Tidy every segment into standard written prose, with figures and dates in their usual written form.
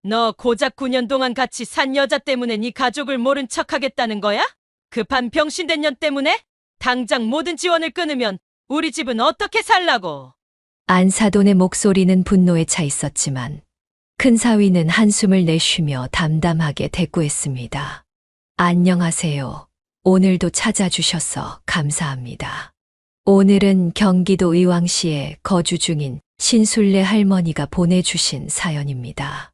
너 고작 9년 동안 같이 산 여자 때문에 네 가족을 모른 척하겠다는 거야? 급한 병신된 년 때문에? 당장 모든 지원을 끊으면 우리 집은 어떻게 살라고? 안사돈의 목소리는 분노에 차 있었지만 큰 사위는 한숨을 내쉬며 담담하게 대꾸했습니다. 안녕하세요. 오늘도 찾아주셔서 감사합니다. 오늘은 경기도 의왕시에 거주 중인 신술래 할머니가 보내주신 사연입니다.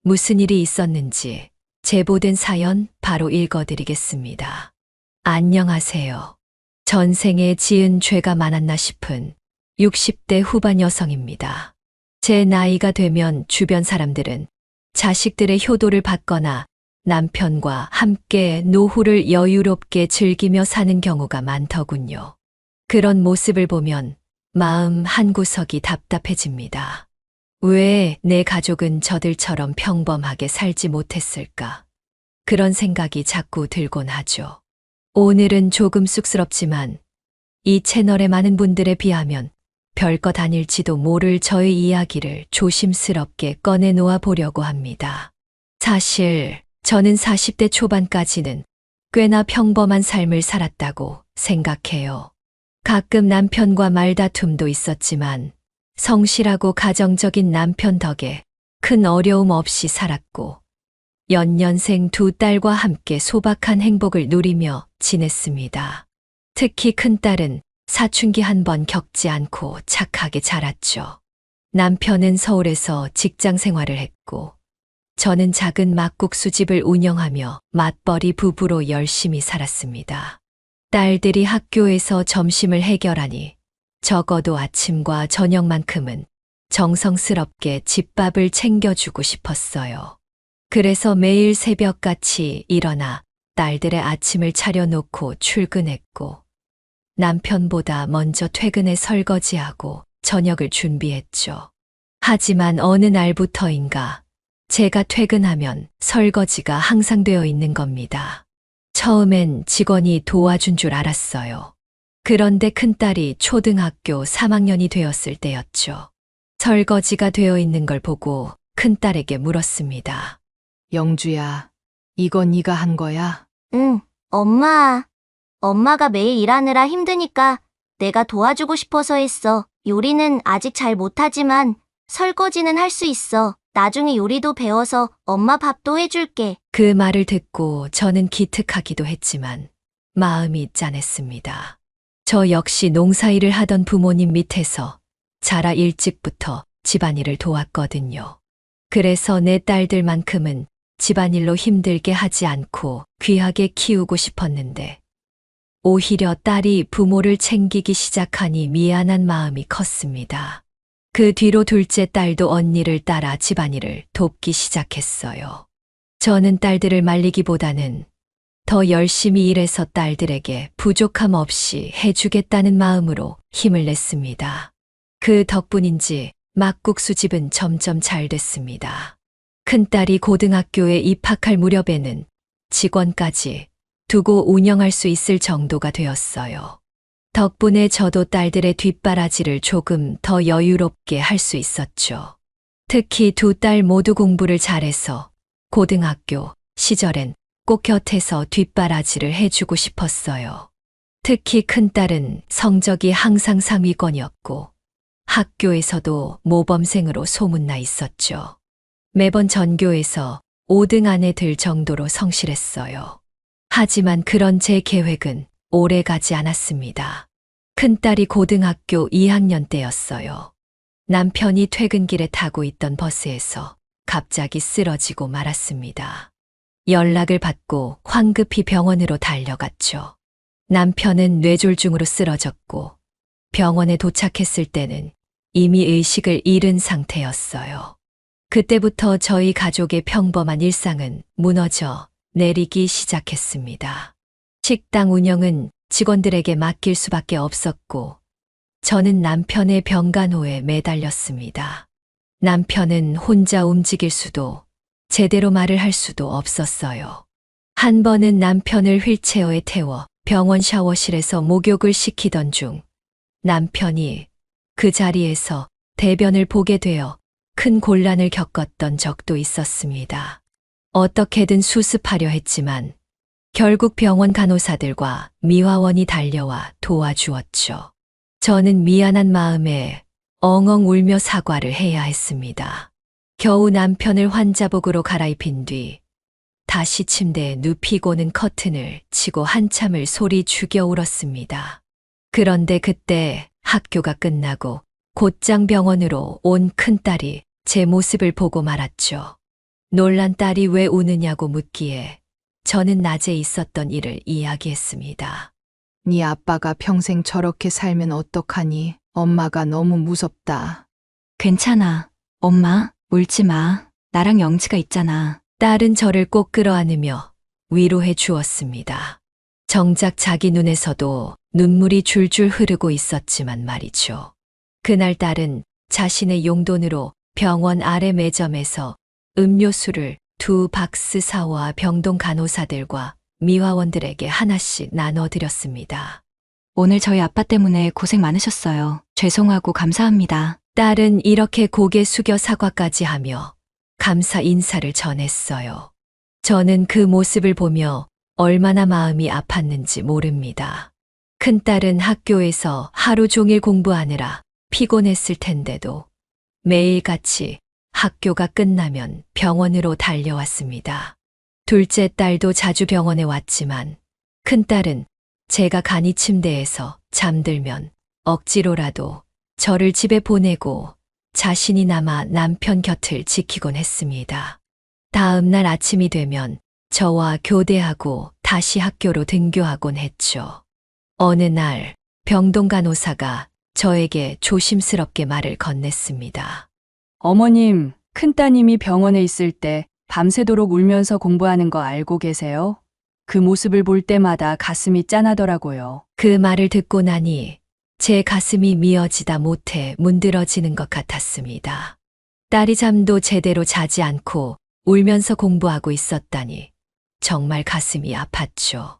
무슨 일이 있었는지 제보된 사연 바로 읽어드리겠습니다. 안녕하세요. 전생에 지은 죄가 많았나 싶은 60대 후반 여성입니다. 제 나이가 되면 주변 사람들은 자식들의 효도를 받거나 남편과 함께 노후를 여유롭게 즐기며 사는 경우가 많더군요. 그런 모습을 보면 마음 한구석이 답답해집니다. 왜 내 가족은 저들처럼 평범하게 살지 못했을까? 그런 생각이 자꾸 들곤 하죠. 오늘은 조금 쑥스럽지만 이 채널의 많은 분들에 비하면 별것 아닐지도 모를 저의 이야기를 조심스럽게 꺼내놓아 보려고 합니다. 사실 저는 40대 초반까지는 꽤나 평범한 삶을 살았다고 생각해요. 가끔 남편과 말다툼도 있었지만 성실하고 가정적인 남편 덕에 큰 어려움 없이 살았고 연년생 두 딸과 함께 소박한 행복을 누리며 지냈습니다. 특히 큰딸은 사춘기 한 번 겪지 않고 착하게 자랐죠. 남편은 서울에서 직장 생활을 했고 저는 작은 막국수집을 운영하며 맞벌이 부부로 열심히 살았습니다. 딸들이 학교에서 점심을 해결하니 적어도 아침과 저녁만큼은 정성스럽게 집밥을 챙겨주고 싶었어요. 그래서 매일 새벽같이 일어나 딸들의 아침을 차려놓고 출근했고 남편보다 먼저 퇴근해 설거지하고 저녁을 준비했죠. 하지만 어느 날부터인가 제가 퇴근하면 설거지가 항상 되어 있는 겁니다. 처음엔 직원이 도와준 줄 알았어요. 그런데 큰딸이 초등학교 3학년이 되었을 때였죠. 설거지가 되어 있는 걸 보고 큰딸에게 물었습니다. 영주야, 이거 네가 한 거야? 응, 엄마. 엄마가 매일 일하느라 힘드니까 내가 도와주고 싶어서 했어. 요리는 아직 잘 못하지만 설거지는 할 수 있어. 나중에 요리도 배워서 엄마 밥도 해줄게. 그 말을 듣고 저는 기특하기도 했지만 마음이 짠했습니다. 저 역시 농사일을 하던 부모님 밑에서 자라 일찍부터 집안일을 도왔거든요. 그래서 내 딸들만큼은 집안일로 힘들게 하지 않고 귀하게 키우고 싶었는데 오히려 딸이 부모를 챙기기 시작하니 미안한 마음이 컸습니다. 그 뒤로 둘째 딸도 언니를 따라 집안일을 돕기 시작했어요. 저는 딸들을 말리기보다는 더 열심히 일해서 딸들에게 부족함 없이 해주겠다는 마음으로 힘을 냈습니다. 그 덕분인지 막국수집은 점점 잘 됐습니다. 큰딸이 고등학교에 입학할 무렵에는 직원까지 두고 운영할 수 있을 정도가 되었어요. 덕분에 저도 딸들의 뒷바라지를 조금 더 여유롭게 할 수 있었죠. 특히 두 딸 모두 공부를 잘해서 고등학교 시절엔 꼭 곁에서 뒷바라지를 해주고 싶었어요. 특히 큰딸은 성적이 항상 상위권이었고 학교에서도 모범생으로 소문나 있었죠. 매번 전교에서 5등 안에 들 정도로 성실했어요. 하지만 그런 제 계획은 오래 가지 않았습니다. 큰딸이 고등학교 2학년 때였어요. 남편이 퇴근길에 타고 있던 버스에서 갑자기 쓰러지고 말았습니다. 연락을 받고 황급히 병원으로 달려갔죠. 남편은 뇌졸중으로 쓰러졌고 병원에 도착했을 때는 이미 의식을 잃은 상태였어요. 그때부터 저희 가족의 평범한 일상은 무너져 내리기 시작했습니다. 식당 운영은 직원들에게 맡길 수밖에 없었고 저는 남편의 병간호에 매달렸습니다. 남편은 혼자 움직일 수도 제대로 말을 할 수도 없었어요. 한 번은 남편을 휠체어에 태워 병원 샤워실에서 목욕을 시키던 중 남편이 그 자리에서 대변을 보게 되어 큰 곤란을 겪었던 적도 있었습니다. 어떻게든 수습하려 했지만 결국 병원 간호사들과 미화원이 달려와 도와주었죠. 저는 미안한 마음에 엉엉 울며 사과를 해야 했습니다. 겨우 남편을 환자복으로 갈아입힌 뒤 다시 침대에 눕히고는 커튼을 치고 한참을 소리 죽여 울었습니다. 그런데 그때 학교가 끝나고 곧장 병원으로 온 큰딸이 제 모습을 보고 말았죠. 놀란 딸이 왜 우느냐고 묻기에 저는 낮에 있었던 일을 이야기했습니다. 네 아빠가 평생 저렇게 살면 어떡하니? 엄마가 너무 무섭다. 괜찮아. 엄마, 울지 마. 나랑 영지가 있잖아. 딸은 저를 꼭 끌어안으며 위로해 주었습니다. 정작 자기 눈에서도 눈물이 줄줄 흐르고 있었지만 말이죠. 그날 딸은 자신의 용돈으로 병원 아래 매점에서 음료수를 2박스 사와 병동 간호사들과 미화원들에게 하나씩 나눠드렸습니다. 오늘 저희 아빠 때문에 고생 많으셨어요. 죄송하고 감사합니다. 딸은 이렇게 고개 숙여 사과까지 하며 감사 인사를 전했어요. 저는 그 모습을 보며 얼마나 마음이 아팠는지 모릅니다. 큰딸은 학교에서 하루 종일 공부하느라 피곤했을 텐데도 매일같이 학교가 끝나면 병원으로 달려왔습니다. 둘째 딸도 자주 병원에 왔지만 큰딸은 제가 간이 침대에서 잠들면 억지로라도 저를 집에 보내고 자신이 남아 남편 곁을 지키곤 했습니다. 다음 날 아침이 되면 저와 교대하고 다시 학교로 등교하곤 했죠. 어느 날 병동 간호사가 저에게 조심스럽게 말을 건넸습니다. 어머님, 큰따님이 병원에 있을 때 밤새도록 울면서 공부하는 거 알고 계세요? 그 모습을 볼 때마다 가슴이 짠하더라고요. 그 말을 듣고 나니 제 가슴이 미어지다 못해 문드러지는 것 같았습니다. 딸이 잠도 제대로 자지 않고 울면서 공부하고 있었다니 정말 가슴이 아팠죠.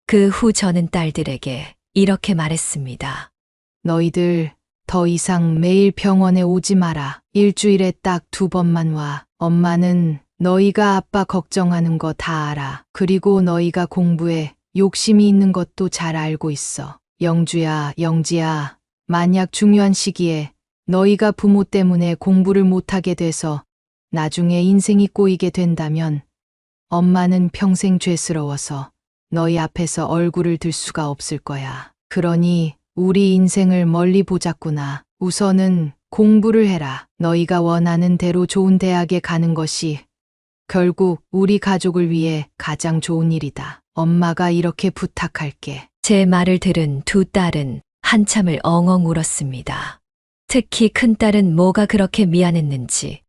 그 후 저는 딸들에게 이렇게 말했습니다. 너희들 더 이상 매일 병원에 오지 마라. 일주일에 딱 2번만 와. 엄마는 너희가 아빠 걱정하는 거 다 알아. 그리고 너희가 공부에 욕심이 있는 것도 잘 알고 있어. 영주야, 영지야, 만약 중요한 시기에 너희가 부모 때문에 공부를 못하게 돼서 나중에 인생이 꼬이게 된다면 엄마는 평생 죄스러워서 너희 앞에서 얼굴을 들 수가 없을 거야. 그러니 우리 인생을 멀리 보자꾸나. 우선은 공부를 해라. 너희가 원하는 대로 좋은 대학에 가는 것이 결국 우리 가족을 위해 가장 좋은 일이다. 엄마가 이렇게 부탁할게. 제 말을 들은 두 딸은 한참을 엉엉 울었습니다. 특히 큰딸은 뭐가 그렇게 미안했는지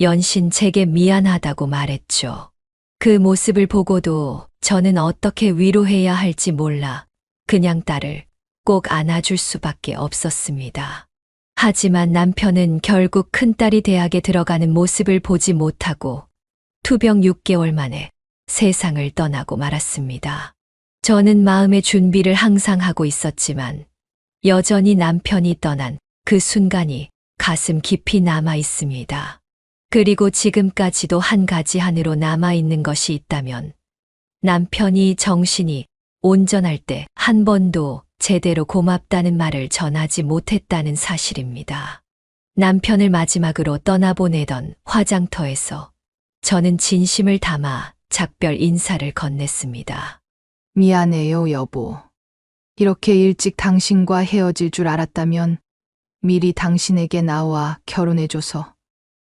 연신 제게 미안하다고 말했죠. 그 모습을 보고도 저는 어떻게 위로해야 할지 몰라 그냥 딸을 꼭 안아줄 수밖에 없었습니다. 하지만 남편은 결국 큰딸이 대학에 들어가는 모습을 보지 못하고 투병 6개월 만에 세상을 떠나고 말았습니다. 저는 마음의 준비를 항상 하고 있었지만 여전히 남편이 떠난 그 순간이 가슴 깊이 남아 있습니다. 그리고 지금까지도 한 가지 한으로 남아 있는 것이 있다면 남편이 정신이 온전할 때 한 번도 제대로 고맙다는 말을 전하지 못했다는 사실입니다. 남편을 마지막으로 떠나보내던 화장터에서 저는 진심을 담아 작별 인사를 건넸습니다. 미안해요, 여보. 이렇게 일찍 당신과 헤어질 줄 알았다면 미리 당신에게 나와 결혼해줘서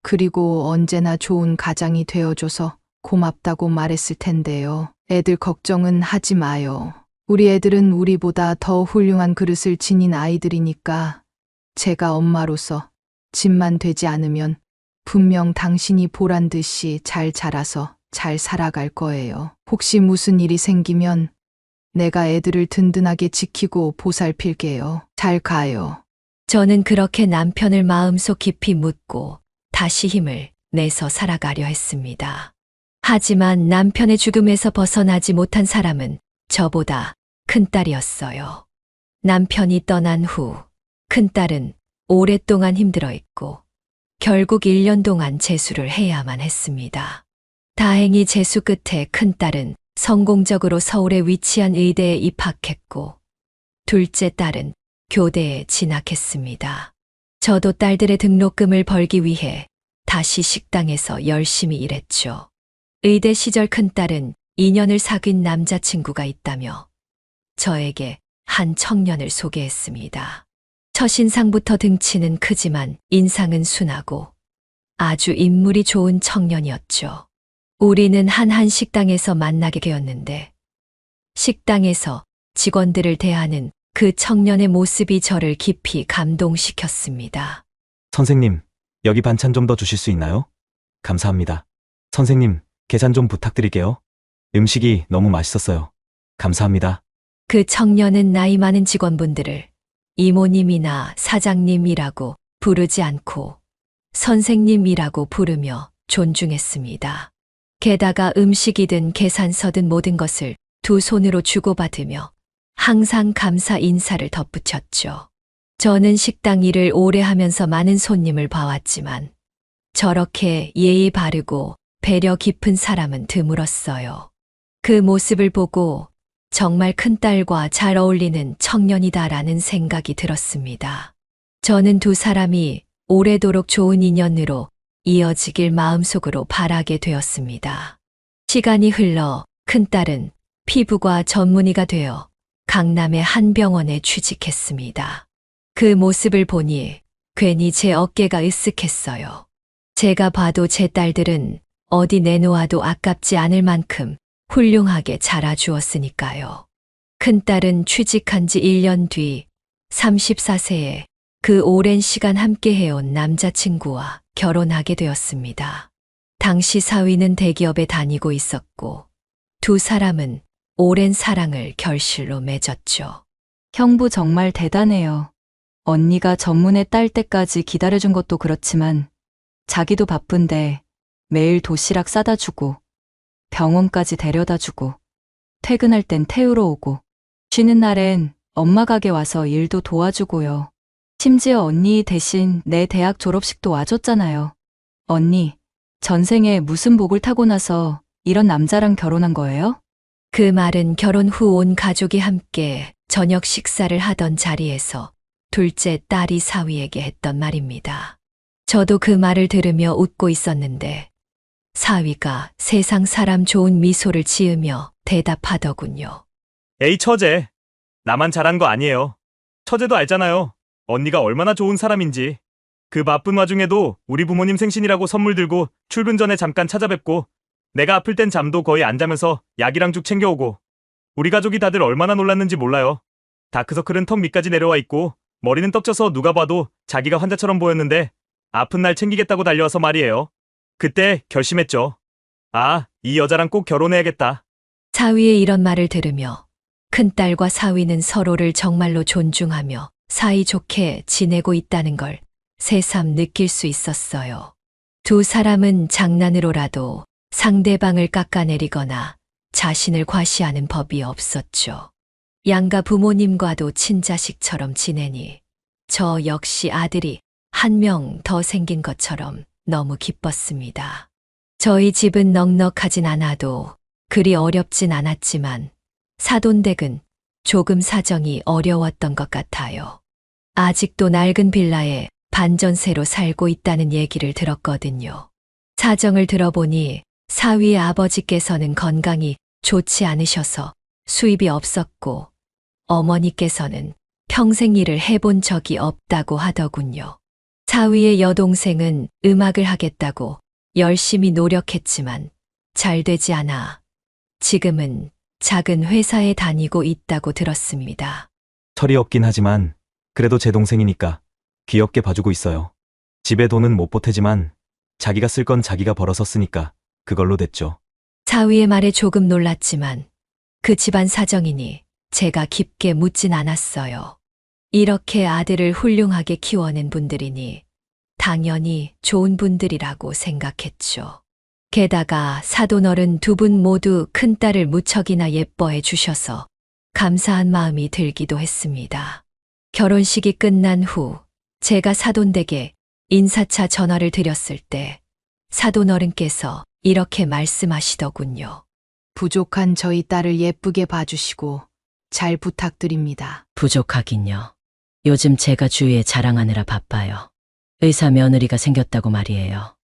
그리고 언제나 좋은 가장이 되어줘서 고맙다고 말했을 텐데요. 애들 걱정은 하지 마요. 우리 애들은 우리보다 더 훌륭한 그릇을 지닌 아이들이니까 제가 엄마로서 집만 되지 않으면 분명 당신이 보란 듯이 잘 자라서 잘 살아갈 거예요. 혹시 무슨 일이 생기면 내가 애들을 든든하게 지키고 보살필게요. 잘 가요. 저는 그렇게 남편을 마음속 깊이 묻고 다시 힘을 내서 살아가려 했습니다. 하지만 남편의 죽음에서 벗어나지 못한 사람은 저보다 큰딸이었어요. 남편이 떠난 후 큰딸은 오랫동안 힘들어했고 결국 1년 동안 재수를 해야만 했습니다. 다행히 재수 끝에 큰딸은 성공적으로 서울에 위치한 의대에 입학했고, 둘째 딸은 교대에 진학했습니다. 저도 딸들의 등록금을 벌기 위해 다시 식당에서 열심히 일했죠. 의대 시절 큰딸은 2년을 사귄 남자친구가 있다며 저에게 한 청년을 소개했습니다. 첫인상부터 등치는 크지만 인상은 순하고 아주 인물이 좋은 청년이었죠. 우리는 한 식당에서 만나게 되었는데 식당에서 직원들을 대하는 그 청년의 모습이 저를 깊이 감동시켰습니다. 선생님, 여기 반찬 좀 더 주실 수 있나요? 감사합니다. 선생님, 계산 좀 부탁드릴게요. 음식이 너무 맛있었어요. 감사합니다. 그 청년은 나이 많은 직원분들을 이모님이나 사장님이라고 부르지 않고 선생님이라고 부르며 존중했습니다. 게다가 음식이든 계산서든 모든 것을 두 손으로 주고받으며 항상 감사 인사를 덧붙였죠. 저는 식당 일을 오래 하면서 많은 손님을 봐왔지만 저렇게 예의 바르고 배려 깊은 사람은 드물었어요. 그 모습을 보고 정말 큰딸과 잘 어울리는 청년이다라는 생각이 들었습니다. 저는 두 사람이 오래도록 좋은 인연으로 이어지길 마음속으로 바라게 되었습니다. 시간이 흘러 큰딸은 피부과 전문의가 되어 강남의 한 병원에 취직했습니다. 그 모습을 보니 괜히 제 어깨가 으쓱했어요. 제가 봐도 제 딸들은 어디 내놓아도 아깝지 않을 만큼 훌륭하게 자라주었으니까요. 큰딸은 취직한 지 1년 뒤 34세에 그 오랜 시간 함께 해온 남자친구와 결혼하게 되었습니다. 당시 사위는 대기업에 다니고 있었고 두 사람은 오랜 사랑을 결실로 맺었죠. 형부 정말 대단해요. 언니가 전문의 딸 때까지 기다려준 것도 그렇지만 자기도 바쁜데 매일 도시락 싸다 주고 병원까지 데려다 주고 퇴근할 땐 태우러 오고 쉬는 날엔 엄마 가게 와서 일도 도와주고요. 심지어 언니 대신 내 대학 졸업식도 와줬잖아요. 언니, 전생에 무슨 복을 타고 나서 이런 남자랑 결혼한 거예요? 그 말은 결혼 후 온 가족이 함께 저녁 식사를 하던 자리에서 둘째 딸이 사위에게 했던 말입니다. 저도 그 말을 들으며 웃고 있었는데 사위가 세상 사람 좋은 미소를 지으며 대답하더군요. 에이, 처제. 나만 잘한 거 아니에요. 처제도 알잖아요. 언니가 얼마나 좋은 사람인지. 그 바쁜 와중에도 우리 부모님 생신이라고 선물 들고 출근 전에 잠깐 찾아뵙고 내가 아플 땐 잠도 거의 안 자면서 약이랑 죽 챙겨오고 우리 가족이 다들 얼마나 놀랐는지 몰라요. 다크서클은 턱 밑까지 내려와 있고 머리는 떡져서 누가 봐도 자기가 환자처럼 보였는데 아픈 날 챙기겠다고 달려와서 말이에요. 그때 결심했죠. 아, 이 여자랑 꼭 결혼해야겠다. 사위의 이런 말을 들으며 큰딸과 사위는 서로를 정말로 존중하며 사이좋게 지내고 있다는 걸 새삼 느낄 수 있었어요. 두 사람은 장난으로라도 상대방을 깎아내리거나 자신을 과시하는 법이 없었죠. 양가 부모님과도 친자식처럼 지내니 저 역시 아들이 한 명 더 생긴 것처럼 너무 기뻤습니다. 저희 집은 넉넉하진 않아도 그리 어렵진 않았지만 사돈댁은 조금 사정이 어려웠던 것 같아요. 아직도 낡은 빌라에 반전세로 살고 있다는 얘기를 들었거든요. 사정을 들어보니 사위의 아버지께서는 건강이 좋지 않으셔서 수입이 없었고 어머니께서는 평생 일을 해본 적이 없다고 하더군요. 사위의 여동생은 음악을 하겠다고 열심히 노력했지만 잘 되지 않아 지금은 작은 회사에 다니고 있다고 들었습니다. 철이 없긴 하지만 그래도 제 동생이니까 귀엽게 봐주고 있어요. 집에 돈은 못 보태지만 자기가 쓸 건 자기가 벌어서 쓰니까 그걸로 됐죠. 사위의 말에 조금 놀랐지만 그 집안 사정이니 제가 깊게 묻진 않았어요. 이렇게 아들을 훌륭하게 키워낸 분들이니 당연히 좋은 분들이라고 생각했죠. 게다가 사돈어른 두 분 모두 큰딸을 무척이나 예뻐해 주셔서 감사한 마음이 들기도 했습니다. 결혼식이 끝난 후 제가 사돈댁에 인사차 전화를 드렸을 때 사돈 어른께서 이렇게 말씀하시더군요. 부족한 저희 딸을 예쁘게 봐주시고 잘 부탁드립니다. 부족하긴요. 요즘 제가 주위에 자랑하느라 바빠요. 의사 며느리가 생겼다고 말이에요.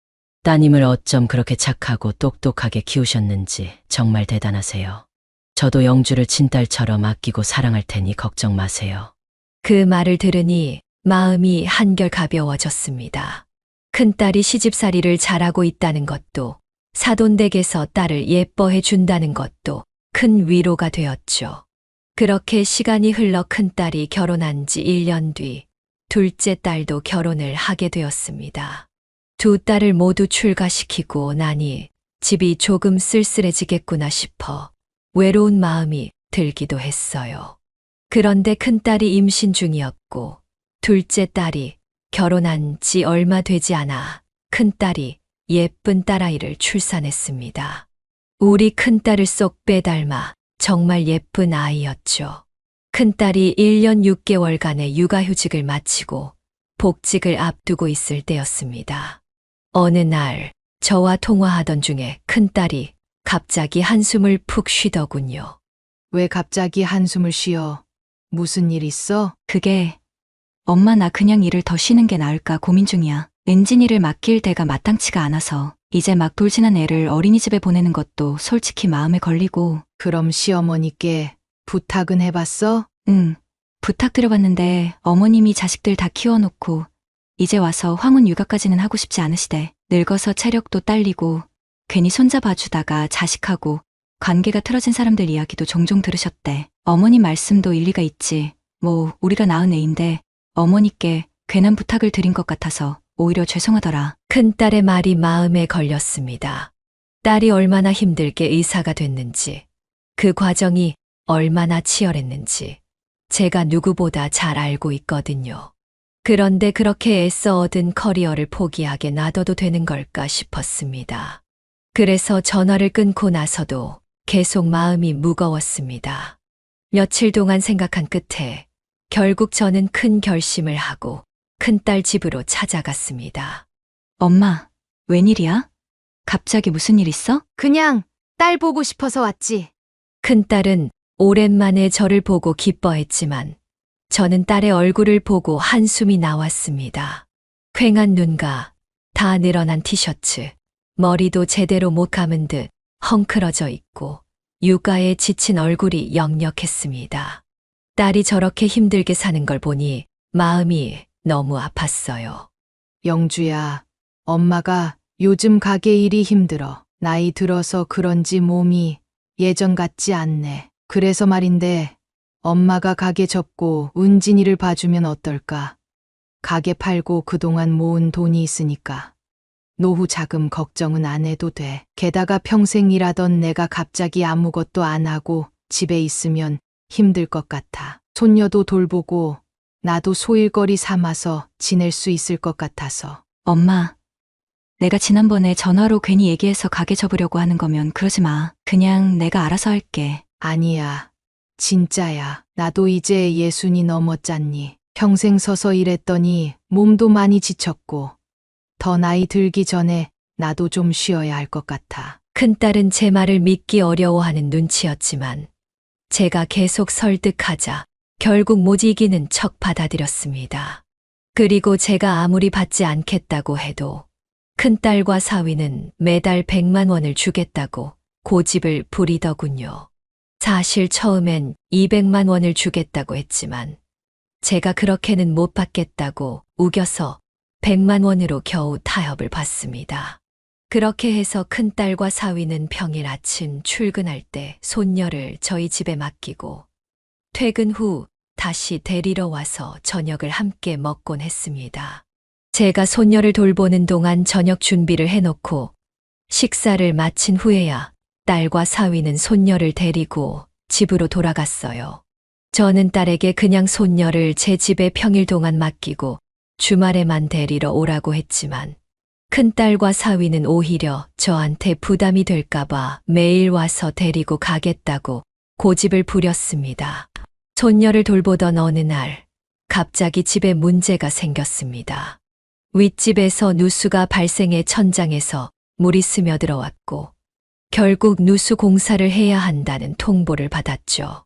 따님을 어쩜 그렇게 착하고 똑똑하게 키우셨는지 정말 대단하세요. 저도 영주를 친딸처럼 아끼고 사랑할 테니 걱정 마세요. 그 말을 들으니 마음이 한결 가벼워졌습니다. 큰딸이 시집살이를 잘하고 있다는 것도 사돈댁에서 딸을 예뻐해 준다는 것도 큰 위로가 되었죠. 그렇게 시간이 흘러 큰딸이 결혼한 지 1년 뒤 둘째 딸도 결혼을 하게 되었습니다. 두 딸을 모두 출가시키고 나니 집이 조금 쓸쓸해지겠구나 싶어 외로운 마음이 들기도 했어요. 그런데 큰딸이 임신 중이었고 둘째 딸이 결혼한 지 얼마 되지 않아 큰딸이 예쁜 딸아이를 출산했습니다. 우리 큰딸을 쏙 빼닮아 정말 예쁜 아이였죠. 큰딸이 1년 6개월간의 육아휴직을 마치고 복직을 앞두고 있을 때였습니다. 어느 날 저와 통화하던 중에 큰딸이 갑자기 한숨을 푹 쉬더군요. 왜 갑자기 한숨을 쉬어? 무슨 일 있어? 그게 엄마 나 그냥 일을 더 쉬는 게 나을까 고민 중이야. 엔진일을 맡길 데가 마땅치가 않아서 이제 막 돌진한 애를 어린이집에 보내는 것도 솔직히 마음에 걸리고. 그럼 시어머니께 부탁은 해봤어? 응, 부탁드려봤는데 어머님이 자식들 다 키워놓고 이제 와서 황혼 육아까지는 하고 싶지 않으시대. 늙어서 체력도 딸리고 괜히 손자 봐주다가 자식하고 관계가 틀어진 사람들 이야기도 종종 들으셨대. 어머님 말씀도 일리가 있지. 뭐 우리가 낳은 애인데 어머니께 괜한 부탁을 드린 것 같아서 오히려 죄송하더라. 큰딸의 말이 마음에 걸렸습니다. 딸이 얼마나 힘들게 의사가 됐는지, 그 과정이 얼마나 치열했는지 제가 누구보다 잘 알고 있거든요. 그런데 그렇게 애써 얻은 커리어를 포기하게 놔둬도 되는 걸까 싶었습니다. 그래서 전화를 끊고 나서도 계속 마음이 무거웠습니다. 며칠 동안 생각한 끝에 결국 저는 큰 결심을 하고 큰딸 집으로 찾아갔습니다. 엄마, 웬일이야? 갑자기 무슨 일 있어? 그냥 딸 보고 싶어서 왔지. 큰딸은 오랜만에 저를 보고 기뻐했지만 저는 딸의 얼굴을 보고 한숨이 나왔습니다. 퀭한 눈과 다 늘어난 티셔츠, 머리도 제대로 못 감은 듯 헝클어져 있고 육아에 지친 얼굴이 역력했습니다. 딸이 저렇게 힘들게 사는 걸 보니 마음이 너무 아팠어요. 영주야, 엄마가 요즘 가게 일이 힘들어. 나이 들어서 그런지 몸이 예전 같지 않네. 그래서 말인데 엄마가 가게 접고 은진이를 봐주면 어떨까? 가게 팔고 그동안 모은 돈이 있으니까. 노후 자금 걱정은 안 해도 돼. 게다가 평생 일하던 내가 갑자기 아무것도 안 하고 집에 있으면 힘들 것 같아. 손녀도 돌보고 나도 소일거리 삼아서 지낼 수 있을 것 같아서. 엄마, 내가 지난번에 전화로 괜히 얘기해서 가게 접으려고 하는 거면 그러지 마. 그냥 내가 알아서 할게. 아니야. 진짜야. 나도 이제 60이 넘었잖니. 평생 서서 일했더니 몸도 많이 지쳤고 더 나이 들기 전에 나도 좀 쉬어야 할 것 같아. 큰딸은 제 말을 믿기 어려워하는 눈치였지만 제가 계속 설득하자 결국 못 이기는 척 받아들였습니다. 그리고 제가 아무리 받지 않겠다고 해도 큰딸과 사위는 매달 100만 원을 주겠다고 고집을 부리더군요. 사실 처음엔 200만 원을 주겠다고 했지만 제가 그렇게는 못 받겠다고 우겨서 100만 원으로 겨우 타협을 받습니다. 그렇게 해서 큰딸과 사위는 평일 아침 출근할 때 손녀를 저희 집에 맡기고 퇴근 후 다시 데리러 와서 저녁을 함께 먹곤 했습니다. 제가 손녀를 돌보는 동안 저녁 준비를 해놓고 식사를 마친 후에야 딸과 사위는 손녀를 데리고 집으로 돌아갔어요. 저는 딸에게 그냥 손녀를 제 집에 평일 동안 맡기고 주말에만 데리러 오라고 했지만 큰딸과 사위는 오히려 저한테 부담이 될까봐 매일 와서 데리고 가겠다고 고집을 부렸습니다. 손녀를 돌보던 어느 날 갑자기 집에 문제가 생겼습니다. 윗집에서 누수가 발생해 천장에서 물이 스며들어왔고 결국 누수 공사를 해야 한다는 통보를 받았죠.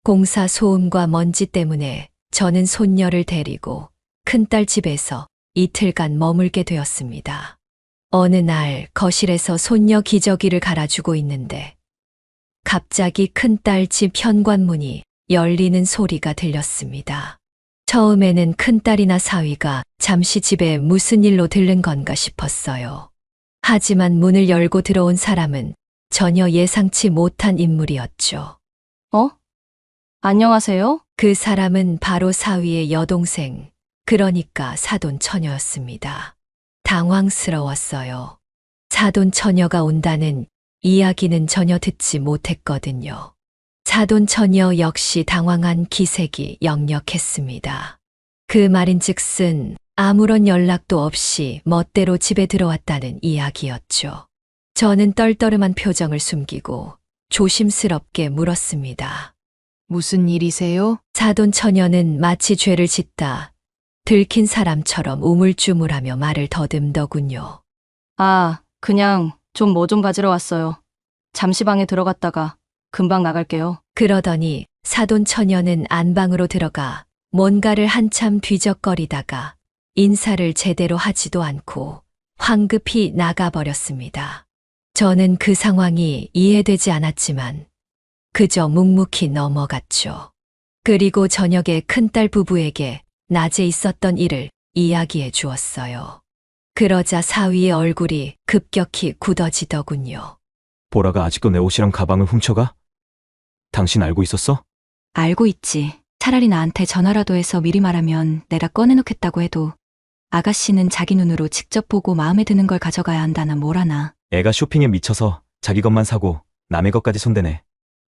공사 소음과 먼지 때문에 저는 손녀를 데리고 큰딸 집에서 이틀간 머물게 되었습니다. 어느 날 거실에서 손녀 기저귀를 갈아주고 있는데 갑자기 큰딸 집 현관문이 열리는 소리가 들렸습니다. 처음에는 큰딸이나 사위가 잠시 집에 무슨 일로 들른 건가 싶었어요. 하지만 문을 열고 들어온 사람은 전혀 예상치 못한 인물이었죠. 안녕하세요? 그 사람은 바로 사위의 여동생, 그러니까 사돈 처녀였습니다. 당황스러웠어요. 사돈 처녀가 온다는 이야기는 전혀 듣지 못했거든요. 사돈 처녀 역시 당황한 기색이 역력했습니다. 그 말인즉슨 아무런 연락도 없이 멋대로 집에 들어왔다는 이야기였죠. 저는 떨떠름한 표정을 숨기고 조심스럽게 물었습니다. 무슨 일이세요? 사돈 처녀는 마치 죄를 짓다 들킨 사람처럼 우물쭈물하며 말을 더듬더군요. 그냥 좀 뭐 좀 가지러 왔어요. 잠시 방에 들어갔다가 금방 나갈게요. 그러더니 사돈 처녀는 안방으로 들어가 뭔가를 한참 뒤적거리다가 인사를 제대로 하지도 않고 황급히 나가버렸습니다. 저는 그 상황이 이해되지 않았지만 그저 묵묵히 넘어갔죠. 그리고 저녁에 큰딸 부부에게 낮에 있었던 일을 이야기해 주었어요. 그러자 사위의 얼굴이 급격히 굳어지더군요. 보라가 아직도 내 옷이랑 가방을 훔쳐가? 당신 알고 있었어? 알고 있지. 차라리 나한테 전화라도 해서 미리 말하면 내가 꺼내놓겠다고 해도 아가씨는 자기 눈으로 직접 보고 마음에 드는 걸 가져가야 한다나 뭐라나. 애가 쇼핑에 미쳐서 자기 것만 사고 남의 것까지 손대네.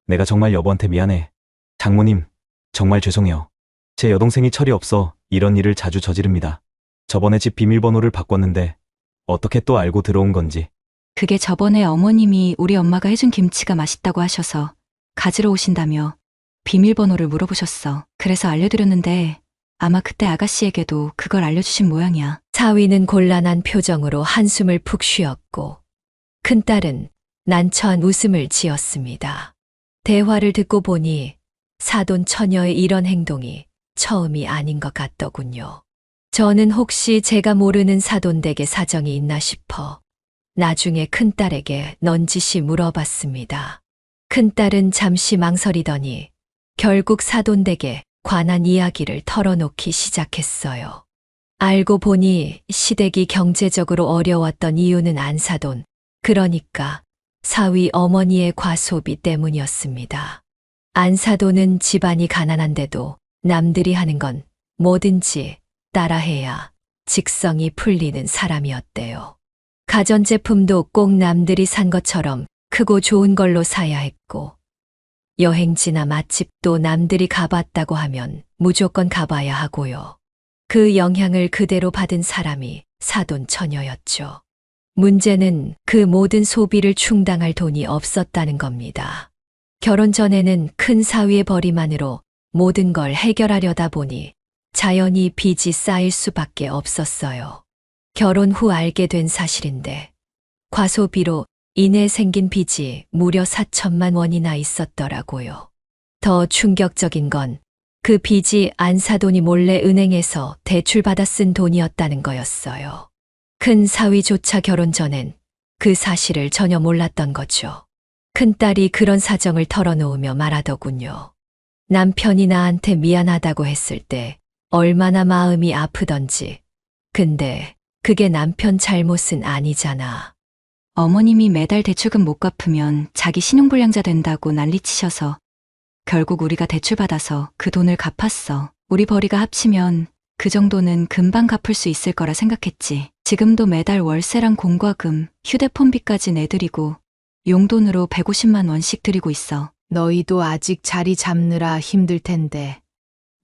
내가 정말 여보한테 미안해. 장모님, 정말 죄송해요. 제 여동생이 철이 없어 이런 일을 자주 저지릅니다. 저번에 집 비밀번호를 바꿨는데 어떻게 또 알고 들어온 건지. 그게 저번에 어머님이 우리 엄마가 해준 김치가 맛있다고 하셔서 가지러 오신다며 비밀번호를 물어보셨어. 그래서 알려드렸는데 아마 그때 아가씨에게도 그걸 알려주신 모양이야. 사위는 곤란한 표정으로 한숨을 푹 쉬었고 큰딸은 난처한 웃음을 지었습니다. 대화를 듣고 보니 사돈 처녀의 이런 행동이 처음이 아닌 것 같더군요. 저는 혹시 제가 모르는 사돈 댁에 사정이 있나 싶어 나중에 큰딸에게 넌지시 물어봤습니다. 큰딸은 잠시 망설이더니 결국 사돈 댁에 관한 이야기를 털어놓기 시작했어요. 알고 보니 시댁이 경제적으로 어려웠던 이유는 안사돈, 그러니까 사위 어머니의 과소비 때문이었습니다. 안사돈은 집안이 가난한데도 남들이 하는 건 뭐든지 따라해야 직성이 풀리는 사람이었대요. 가전제품도 꼭 남들이 산 것처럼 크고 좋은 걸로 사야 했고, 여행지나 맛집도 남들이 가봤다고 하면 무조건 가봐야 하고요. 그 영향을 그대로 받은 사람이 사돈 처녀였죠. 문제는 그 모든 소비를 충당할 돈이 없었다는 겁니다. 결혼 전에는 큰 사위의 벌이만으로 모든 걸 해결하려다 보니 자연히 빚이 쌓일 수밖에 없었어요. 결혼 후 알게 된 사실인데 과소비로 인해 생긴 빚이 무려 4천만 원이나 있었더라고요. 더 충격적인 건 그 빚이 안사돈이 몰래 은행에서 대출받아 쓴 돈이었다는 거였어요. 큰 사위조차 결혼 전엔 그 사실을 전혀 몰랐던 거죠. 큰딸이 그런 사정을 털어놓으며 말하더군요. 남편이 나한테 미안하다고 했을 때 얼마나 마음이 아프던지. 근데 그게 남편 잘못은 아니잖아. 어머님이 매달 대출금 못 갚으면 자기 신용불량자 된다고 난리치셔서 결국 우리가 대출받아서 그 돈을 갚았어. 우리 벌이가 합치면 그 정도는 금방 갚을 수 있을 거라 생각했지. 지금도 매달 월세랑 공과금, 휴대폰비까지 내드리고 용돈으로 150만 원씩 드리고 있어. 너희도 아직 자리 잡느라 힘들 텐데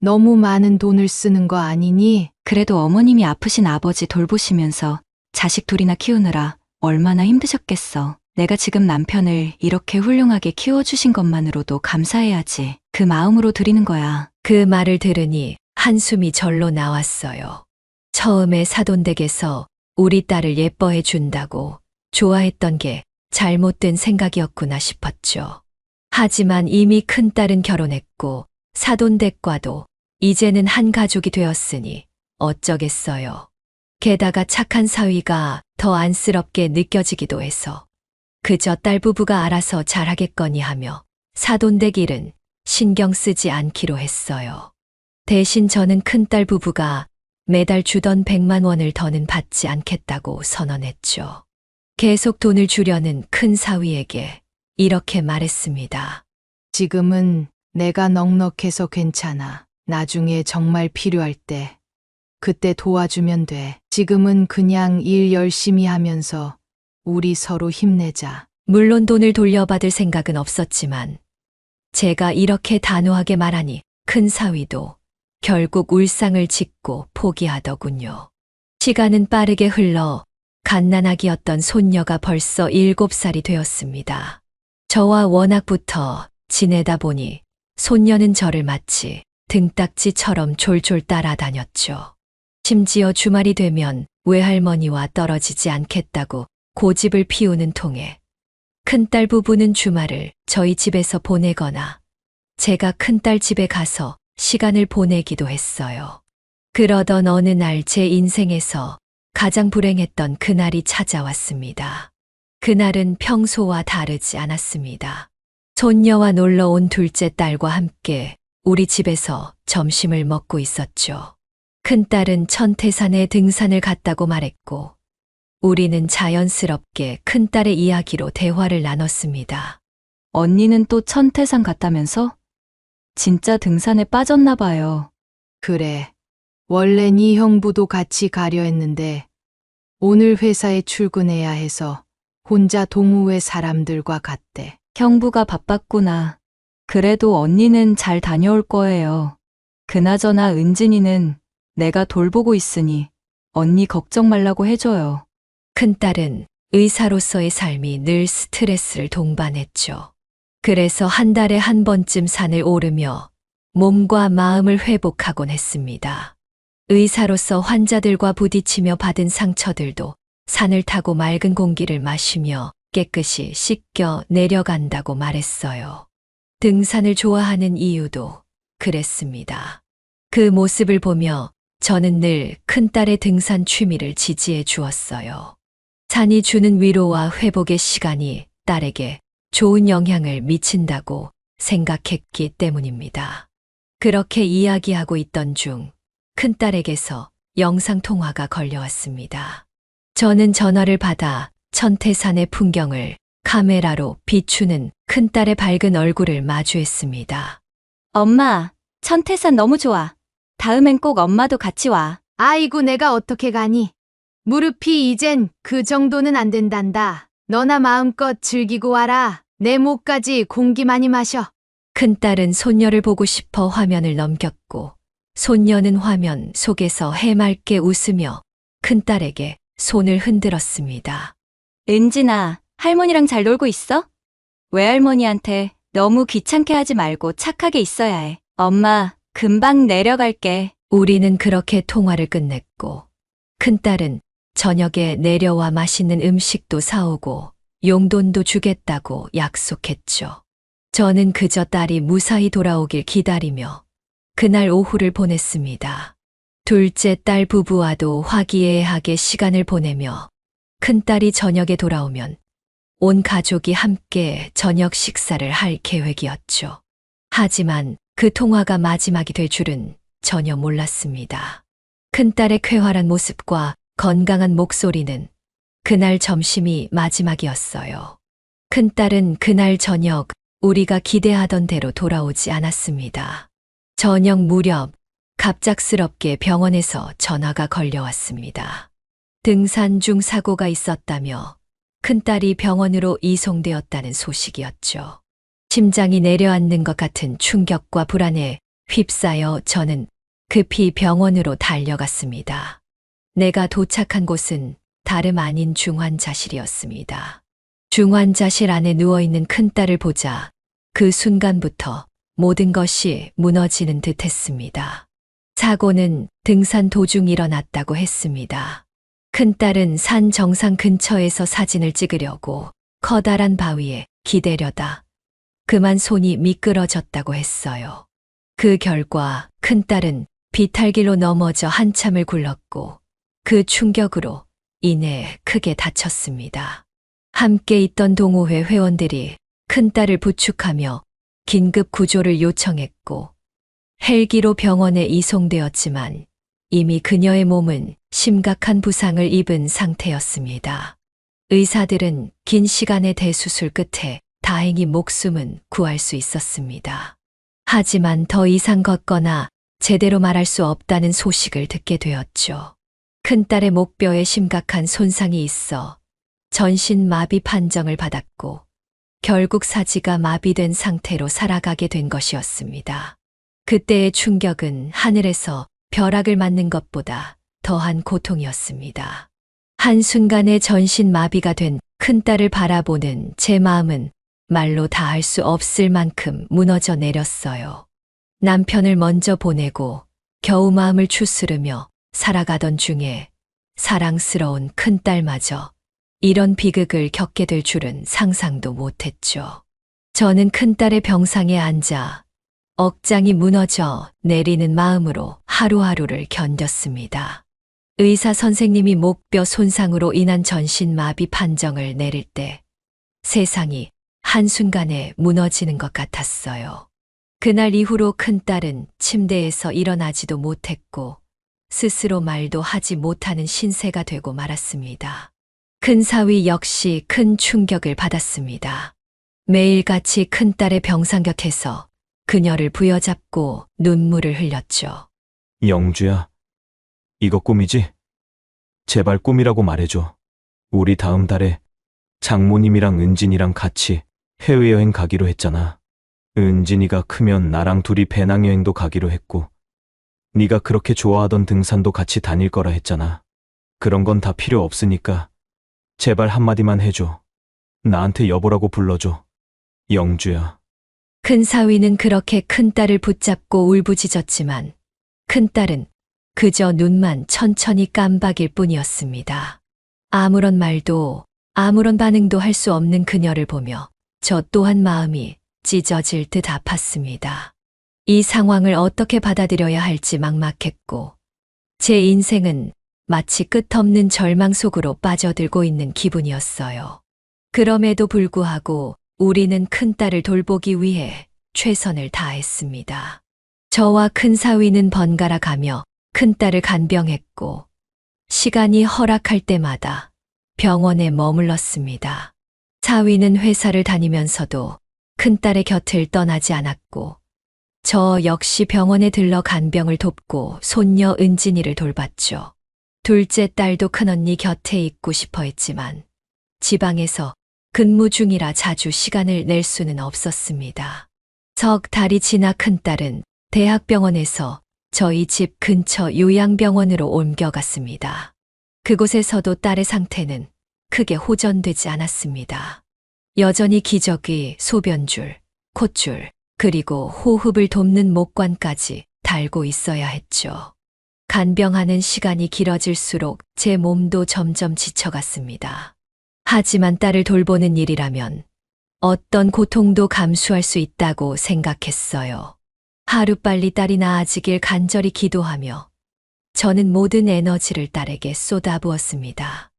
너무 많은 돈을 쓰는 거 아니니? 그래도 어머님이 아프신 아버지 돌보시면서 자식 둘이나 키우느라 얼마나 힘드셨겠어. 내가 지금 남편을 이렇게 훌륭하게 키워주신 것만으로도 감사해야지. 그 마음으로 드리는 거야. 그 말을 들으니 한숨이 절로 나왔어요. 처음에 사돈댁에서 우리 딸을 예뻐해 준다고 좋아했던 게 잘못된 생각이었구나 싶었죠. 하지만 이미 큰딸은 결혼했고 사돈댁과도 이제는 한 가족이 되었으니 어쩌겠어요. 게다가 착한 사위가 더 안쓰럽게 느껴지기도 해서 그저 딸 부부가 알아서 잘하겠거니 하며 사돈댁 일은 신경 쓰지 않기로 했어요. 대신 저는 큰딸 부부가 매달 주던 100만 원을 더는 받지 않겠다고 선언했죠. 계속 돈을 주려는 큰 사위에게 이렇게 말했습니다. 지금은 내가 넉넉해서 괜찮아. 나중에 정말 필요할 때 그때 도와주면 돼. 지금은 그냥 일 열심히 하면서 우리 서로 힘내자. 물론 돈을 돌려받을 생각은 없었지만 제가 이렇게 단호하게 말하니 큰 사위도 결국 울상을 짓고 포기하더군요. 시간은 빠르게 흘러 갓난아기였던 손녀가 벌써 7살이 되었습니다. 저와 워낙부터 지내다 보니 손녀는 저를 마치 등딱지처럼 졸졸 따라다녔죠. 심지어 주말이 되면 외할머니와 떨어지지 않겠다고 고집을 피우는 통에 큰딸 부부는 주말을 저희 집에서 보내거나 제가 큰딸 집에 가서 시간을 보내기도 했어요. 그러던 어느 날 제 인생에서 가장 불행했던 그날이 찾아왔습니다. 그날은 평소와 다르지 않았습니다. 손녀와 놀러 온 둘째 딸과 함께 우리 집에서 점심을 먹고 있었죠. 큰딸은 천태산에 등산을 갔다고 말했고 우리는 자연스럽게 큰딸의 이야기로 대화를 나눴습니다. 언니는 또 천태산 갔다면서? 진짜 등산에 빠졌나 봐요. 그래. 원래 네 형부도 같이 가려 했는데 오늘 회사에 출근해야 해서 혼자 동호회 사람들과 갔대. 형부가 바빴구나. 그래도 언니는 잘 다녀올 거예요. 그나저나 은진이는 내가 돌보고 있으니 언니 걱정 말라고 해줘요. 큰딸은 의사로서의 삶이 늘 스트레스를 동반했죠. 그래서 한 달에 한 번쯤 산을 오르며 몸과 마음을 회복하곤 했습니다. 의사로서 환자들과 부딪히며 받은 상처들도 산을 타고 맑은 공기를 마시며 깨끗이 씻겨 내려간다고 말했어요. 등산을 좋아하는 이유도 그랬습니다. 그 모습을 보며 저는 늘 큰딸의 등산 취미를 지지해 주었어요. 산이 주는 위로와 회복의 시간이 딸에게 좋은 영향을 미친다고 생각했기 때문입니다. 그렇게 이야기하고 있던 중 큰딸에게서 영상통화가 걸려왔습니다. 저는 전화를 받아 천태산의 풍경을 카메라로 비추는 큰딸의 밝은 얼굴을 마주했습니다. 엄마, 천태산 너무 좋아. 다음엔 꼭 엄마도 같이 와. 아이고 내가 어떻게 가니? 무릎이 이젠 그 정도는 안 된단다. 너나 마음껏 즐기고 와라. 내 목까지 공기 많이 마셔. 큰딸은 손녀를 보고 싶어 화면을 넘겼고 손녀는 화면 속에서 해맑게 웃으며 큰딸에게 손을 흔들었습니다. 은진아, 할머니랑 잘 놀고 있어? 외할머니한테 너무 귀찮게 하지 말고 착하게 있어야 해. 엄마, 금방 내려갈게. 우리는 그렇게 통화를 끝냈고 큰딸은 저녁에 내려와 맛있는 음식도 사오고 용돈도 주겠다고 약속했죠. 저는 그저 딸이 무사히 돌아오길 기다리며 그날 오후를 보냈습니다. 둘째 딸 부부와도 화기애애하게 시간을 보내며 큰딸이 저녁에 돌아오면 온 가족이 함께 저녁 식사를 할 계획이었죠. 하지만 그 통화가 마지막이 될 줄은 전혀 몰랐습니다. 큰딸의 쾌활한 모습과 건강한 목소리는 그날 점심이 마지막이었어요. 큰딸은 그날 저녁 우리가 기대하던 대로 돌아오지 않았습니다. 저녁 무렵 갑작스럽게 병원에서 전화가 걸려왔습니다. 등산 중 사고가 있었다며 큰딸이 병원으로 이송되었다는 소식이었죠. 심장이 내려앉는 것 같은 충격과 불안에 휩싸여 저는 급히 병원으로 달려갔습니다. 내가 도착한 곳은 다름 아닌 중환자실이었습니다. 중환자실 안에 누워있는 큰딸을 보자 그 순간부터 모든 것이 무너지는 듯 했습니다. 사고는 등산 도중 일어났다고 했습니다. 큰딸은 산 정상 근처에서 사진을 찍으려고 커다란 바위에 기대려다 그만 손이 미끄러졌다고 했어요. 그 결과 큰딸은 비탈길로 넘어져 한참을 굴렀고 그 충격으로 인해 크게 다쳤습니다. 함께 있던 동호회 회원들이 큰딸을 부축하며 긴급 구조를 요청했고 헬기로 병원에 이송되었지만 이미 그녀의 몸은 심각한 부상을 입은 상태였습니다. 의사들은 긴 시간의 대수술 끝에 다행히 목숨은 구할 수 있었습니다. 하지만 더 이상 걷거나 제대로 말할 수 없다는 소식을 듣게 되었죠. 큰딸의 목뼈에 심각한 손상이 있어 전신 마비 판정을 받았고 결국 사지가 마비된 상태로 살아가게 된 것이었습니다. 그때의 충격은 하늘에서 벼락을 맞는 것보다 더한 고통이었습니다. 한순간에 전신 마비가 된 큰딸을 바라보는 제 마음은 말로 다 할 수 없을 만큼 무너져 내렸어요. 남편을 먼저 보내고 겨우 마음을 추스르며 살아가던 중에 사랑스러운 큰딸마저 이런 비극을 겪게 될 줄은 상상도 못했죠. 저는 큰딸의 병상에 앉아 억장이 무너져 내리는 마음으로 하루하루를 견뎠습니다. 의사 선생님이 목뼈 손상으로 인한 전신 마비 판정을 내릴 때 세상이 한순간에 무너지는 것 같았어요. 그날 이후로 큰딸은 침대에서 일어나지도 못했고 스스로 말도 하지 못하는 신세가 되고 말았습니다. 큰사위 역시 큰 충격을 받았습니다. 매일같이 큰딸의 병상 곁에서 그녀를 부여잡고 눈물을 흘렸죠. 영주야, 이거 꿈이지? 제발 꿈이라고 말해줘. 우리 다음 달에 장모님이랑 은진이랑 같이 해외여행 가기로 했잖아. 은진이가 크면 나랑 둘이 배낭여행도 가기로 했고 네가 그렇게 좋아하던 등산도 같이 다닐 거라 했잖아. 그런 건 다 필요 없으니까 제발 한마디만 해줘. 나한테 여보라고 불러줘. 영주야. 큰사위는 그렇게 큰딸을 붙잡고 울부짖었지만 큰딸은 그저 눈만 천천히 깜박일 뿐이었습니다. 아무런 말도 아무런 반응도 할 수 없는 그녀를 보며 저 또한 마음이 찢어질 듯 아팠습니다. 이 상황을 어떻게 받아들여야 할지 막막했고 제 인생은 마치 끝없는 절망 속으로 빠져들고 있는 기분이었어요. 그럼에도 불구하고 우리는 큰딸을 돌보기 위해 최선을 다했습니다. 저와 큰사위는 번갈아 가며 큰딸을 간병했고 시간이 허락할 때마다 병원에 머물렀습니다. 사위는 회사를 다니면서도 큰딸의 곁을 떠나지 않았고 저 역시 병원에 들러 간병을 돕고 손녀 은진이를 돌봤죠. 둘째 딸도 큰언니 곁에 있고 싶어 했지만 지방에서 근무 중이라 자주 시간을 낼 수는 없었습니다. 석 달이 지나 큰딸은 대학병원에서 저희 집 근처 요양병원으로 옮겨갔습니다. 그곳에서도 딸의 상태는 크게 호전되지 않았습니다. 여전히 기저귀, 소변줄, 콧줄, 그리고 호흡을 돕는 목관까지 달고 있어야 했죠. 간병하는 시간이 길어질수록 제 몸도 점점 지쳐갔습니다. 하지만 딸을 돌보는 일이라면 어떤 고통도 감수할 수 있다고 생각했어요. 하루빨리 딸이 나아지길 간절히 기도하며 저는 모든 에너지를 딸에게 쏟아부었습니다.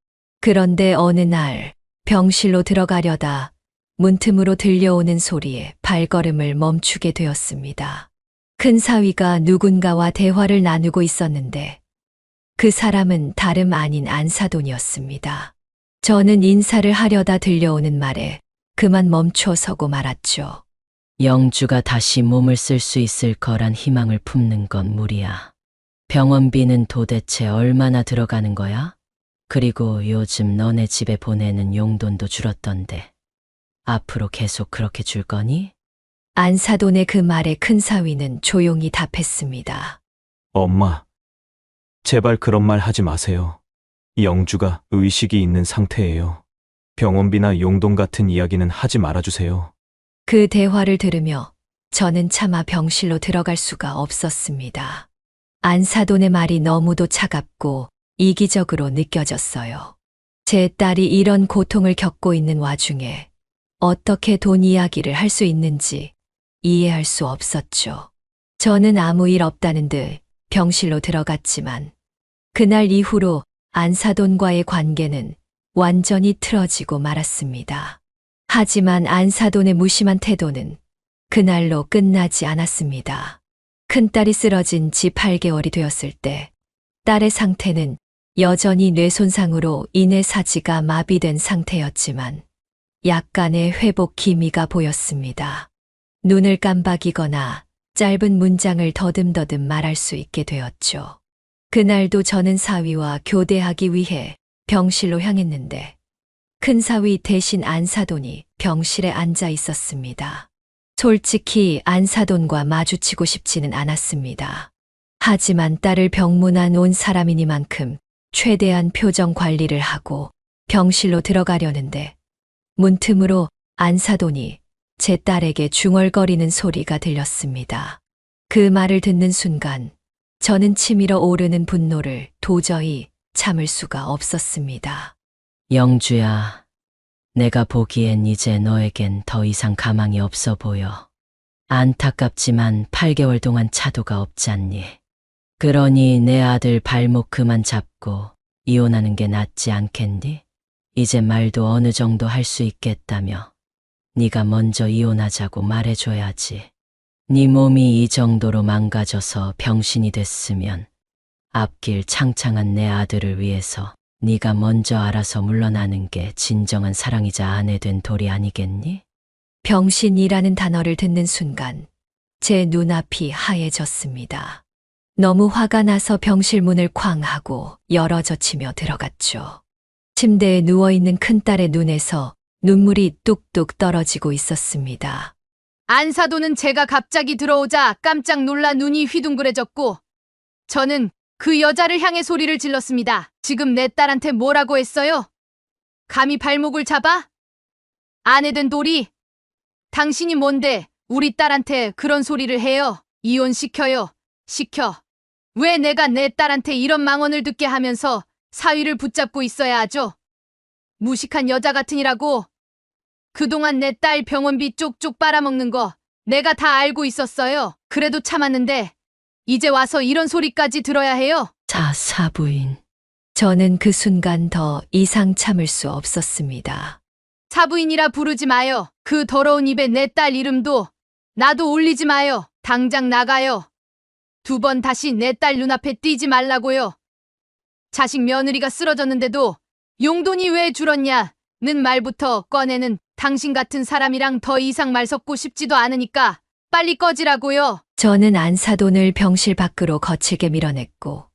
그런데 어느 날 병실로 들어가려다 문틈으로 들려오는 소리에 발걸음을 멈추게 되었습니다. 큰사위가 누군가와 대화를 나누고 있었는데 그 사람은 다름 아닌 안사돈이었습니다. 저는 인사를 하려다 들려오는 말에 그만 멈춰 서고 말았죠. 영주가 다시 몸을 쓸 수 있을 거란 희망을 품는 건 무리야. 병원비는 도대체 얼마나 들어가는 거야? 그리고 요즘 너네 집에 보내는 용돈도 줄었던데 앞으로 계속 그렇게 줄 거니? 안사돈의 그 말에 큰사위는 조용히 답했습니다. 엄마, 제발 그런 말 하지 마세요. 영주가 의식이 있는 상태예요. 병원비나 용돈 같은 이야기는 하지 말아주세요. 그 대화를 들으며 저는 차마 병실로 들어갈 수가 없었습니다. 안사돈의 말이 너무도 차갑고 이기적으로 느껴졌어요. 제 딸이 이런 고통을 겪고 있는 와중에 어떻게 돈 이야기를 할 수 있는지 이해할 수 없었죠. 저는 아무 일 없다는 듯 병실로 들어갔지만 그날 이후로 안사돈과의 관계는 완전히 틀어지고 말았습니다. 하지만 안사돈의 무심한 태도는 그날로 끝나지 않았습니다. 큰딸이 쓰러진 지 8개월이 되었을 때 딸의 상태는 여전히 뇌 손상으로 인해 사지가 마비된 상태였지만 약간의 회복 기미가 보였습니다. 눈을 깜박이거나 짧은 문장을 더듬더듬 말할 수 있게 되었죠. 그날도 저는 사위와 교대하기 위해 병실로 향했는데 큰 사위 대신 안사돈이 병실에 앉아 있었습니다. 솔직히 안사돈과 마주치고 싶지는 않았습니다. 하지만 딸을 병문안 온 사람이니만큼 최대한 표정 관리를 하고 병실로 들어가려는데 문틈으로 안사돈이 제 딸에게 중얼거리는 소리가 들렸습니다. 그 말을 듣는 순간 저는 치밀어 오르는 분노를 도저히 참을 수가 없었습니다. 영주야, 내가 보기엔 이제 너에겐 더 이상 가망이 없어 보여. 안타깝지만 8개월 동안 차도가 없잖니. 그러니 내 아들 발목 그만 잡고 이혼하는 게 낫지 않겠니? 이제 말도 어느 정도 할 수 있겠다며 네가 먼저 이혼하자고 말해줘야지. 네 몸이 이 정도로 망가져서 병신이 됐으면 앞길 창창한 내 아들을 위해서 네가 먼저 알아서 물러나는 게 진정한 사랑이자 아내 된 도리 아니겠니? 병신이라는 단어를 듣는 순간 제 눈앞이 하얘졌습니다. 너무 화가 나서 병실 문을 쾅 하고 열어젖히며 들어갔죠. 침대에 누워있는 큰딸의 눈에서 눈물이 뚝뚝 떨어지고 있었습니다. 안사돈은 제가 갑자기 들어오자 깜짝 놀라 눈이 휘둥그레졌고 저는 그 여자를 향해 소리를 질렀습니다. 지금 내 딸한테 뭐라고 했어요? 감히 발목을 잡아? 아내된 도리? 당신이 뭔데 우리 딸한테 그런 소리를 해요? 이혼시켜요. 시켜. 왜 내가 내 딸한테 이런 망언을 듣게 하면서 사위를 붙잡고 있어야 하죠? 무식한 여자 같으니라고. 그동안 내 딸 병원비 쪽쪽 빨아먹는 거 내가 다 알고 있었어요. 그래도 참았는데 이제 와서 이런 소리까지 들어야 해요? 사부인. 저는 그 순간 더 이상 참을 수 없었습니다. 사부인이라 부르지 마요. 그 더러운 입에 내 딸 이름도 나도 올리지 마요. 당장 나가요. 2번 다시 내 딸 눈앞에 띄지 말라고요. 자식 며느리가 쓰러졌는데도 용돈이 왜 줄었냐는 말부터 꺼내는 당신 같은 사람이랑 더 이상 말 섞고 싶지도 않으니까 빨리 꺼지라고요. 저는 안사돈을 병실 밖으로 거칠게 밀어냈고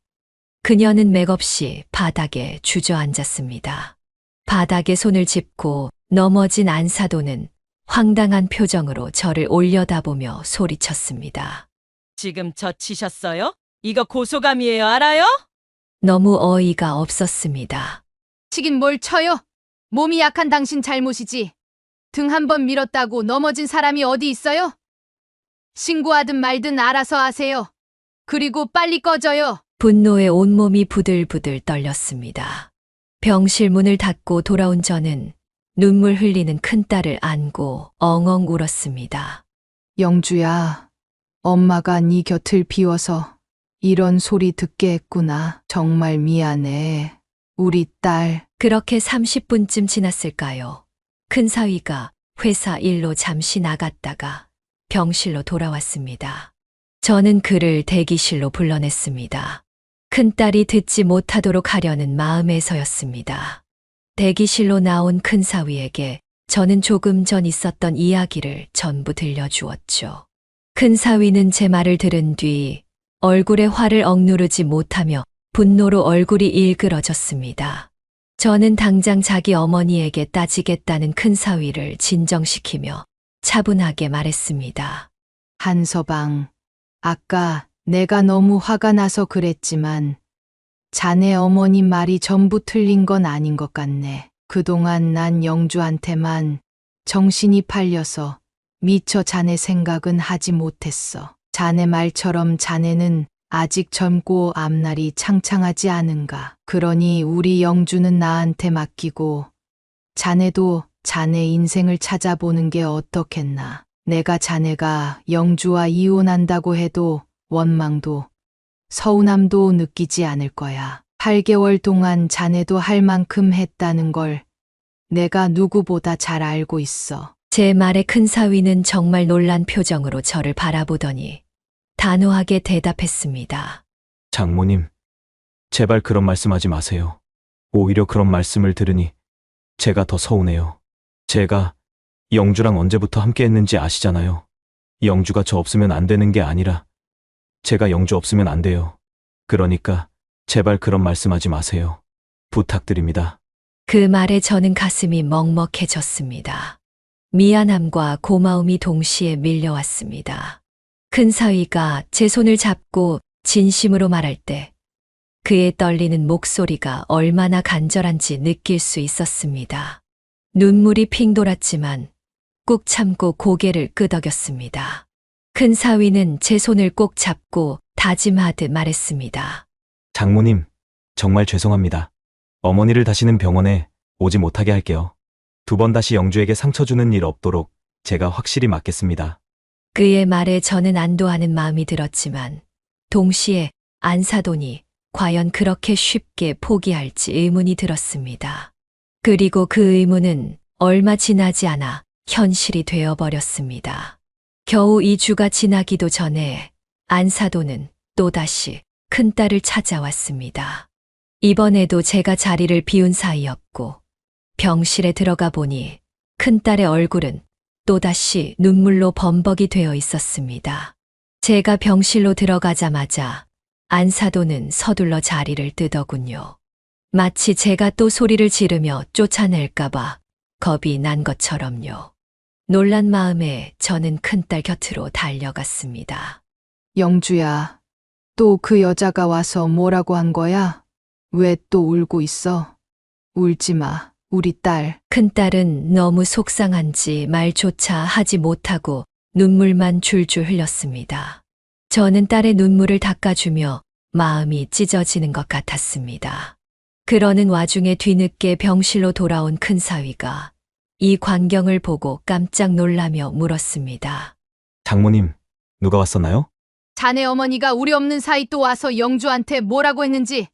그녀는 맥없이 바닥에 주저앉았습니다. 바닥에 손을 짚고 넘어진 안사돈은 황당한 표정으로 저를 올려다보며 소리쳤습니다. 지금 젖히셨어요? 이거 고소감이에요, 알아요? 너무 어이가 없었습니다. 치긴 뭘 쳐요? 몸이 약한 당신 잘못이지. 등 한 번 밀었다고 넘어진 사람이 어디 있어요? 신고하든 말든 알아서 하세요. 그리고 빨리 꺼져요. 분노에 온몸이 부들부들 떨렸습니다. 병실 문을 닫고 돌아온 저는 눈물 흘리는 큰딸을 안고 엉엉 울었습니다. 영주야, 엄마가 네 곁을 비워서 이런 소리 듣게 했구나. 정말 미안해. 우리 딸. 그렇게 30분쯤 지났을까요? 큰 사위가 회사 일로 잠시 나갔다가 병실로 돌아왔습니다. 저는 그를 대기실로 불러냈습니다. 큰딸이 듣지 못하도록 하려는 마음에서였습니다. 대기실로 나온 큰 사위에게 저는 조금 전 있었던 이야기를 전부 들려주었죠. 큰 사위는 제 말을 들은 뒤 얼굴에 화를 억누르지 못하며 분노로 얼굴이 일그러졌습니다. 저는 당장 자기 어머니에게 따지겠다는 큰 사위를 진정시키며 차분하게 말했습니다. 한서방, 아까 내가 너무 화가 나서 그랬지만 자네 어머니 말이 전부 틀린 건 아닌 것 같네. 그동안 난 영주한테만 정신이 팔려서 미처 자네 생각은 하지 못했어. 자네 말처럼 자네는 아직 젊고 앞날이 창창하지 않은가. 그러니 우리 영주는 나한테 맡기고 자네도 자네 인생을 찾아보는 게 어떻겠나. 내가 자네가 영주와 이혼한다고 해도 원망도 서운함도 느끼지 않을 거야. 8개월 동안 자네도 할 만큼 했다는 걸 내가 누구보다 잘 알고 있어. 제 말에 큰 사위는 정말 놀란 표정으로 저를 바라보더니 단호하게 대답했습니다. 장모님, 제발 그런 말씀하지 마세요. 오히려 그런 말씀을 들으니 제가 더 서운해요. 제가 영주랑 언제부터 함께 했는지 아시잖아요. 영주가 저 없으면 안 되는 게 아니라 제가 영주 없으면 안 돼요. 그러니까 제발 그런 말씀하지 마세요. 부탁드립니다. 그 말에 저는 가슴이 먹먹해졌습니다. 미안함과 고마움이 동시에 밀려왔습니다. 큰 사위가 제 손을 잡고 진심으로 말할 때 그의 떨리는 목소리가 얼마나 간절한지 느낄 수 있었습니다. 눈물이 핑 돌았지만 꾹 참고 고개를 끄덕였습니다. 큰 사위는 제 손을 꼭 잡고 다짐하듯 말했습니다. 장모님, 정말 죄송합니다. 어머니를 다시는 병원에 오지 못하게 할게요. 2번 다시 영주에게 상처 주는 일 없도록 제가 확실히 막겠습니다. 그의 말에 저는 안도하는 마음이 들었지만 동시에 안사돈이 과연 그렇게 쉽게 포기할지 의문이 들었습니다. 그리고 그 의문은 얼마 지나지 않아 현실이 되어버렸습니다. 겨우 2주가 지나기도 전에 안사돈은 또다시 큰딸을 찾아왔습니다. 이번에도 제가 자리를 비운 사이였고 병실에 들어가 보니 큰딸의 얼굴은 또다시 눈물로 범벅이 되어 있었습니다. 제가 병실로 들어가자마자 안사돈은 서둘러 자리를 뜨더군요. 마치 제가 또 소리를 지르며 쫓아낼까봐 겁이 난 것처럼요. 놀란 마음에 저는 큰딸 곁으로 달려갔습니다. 영주야, 또 그 여자가 와서 뭐라고 한 거야? 왜 또 울고 있어? 울지 마, 우리 딸. 큰딸은 너무 속상한지 말조차 하지 못하고 눈물만 줄줄 흘렸습니다. 저는 딸의 눈물을 닦아주며 마음이 찢어지는 것 같았습니다. 그러는 와중에 뒤늦게 병실로 돌아온 큰사위가 이 광경을 보고 깜짝 놀라며 물었습니다. 장모님, 누가 왔었나요? 자네 어머니가 우리 없는 사이 또 와서 영주한테 뭐라고 했는지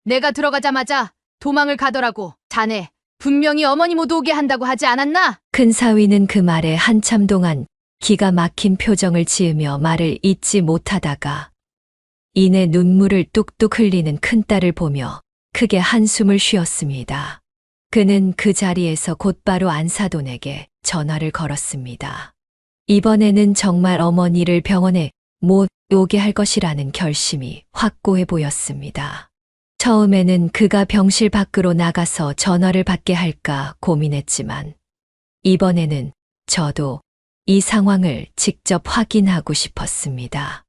내가 들어가자마자 도망을 가더라고. 자네 분명히 어머니 못 오게 한다고 하지 않았나? 큰사위는 그 말에 한참 동안 기가 막힌 표정을 지으며 말을 잇지 못하다가 이내 눈물을 뚝뚝 흘리는 큰딸을 보며 크게 한숨을 쉬었습니다. 그는 그 자리에서 곧바로 안사돈에게 전화를 걸었습니다. 이번에는 정말 어머니를 병원에 못 오게 할 것이라는 결심이 확고해 보였습니다. 처음에는 그가 병실 밖으로 나가서 전화를 받게 할까 고민했지만 이번에는 저도 이 상황을 직접 확인하고 싶었습니다.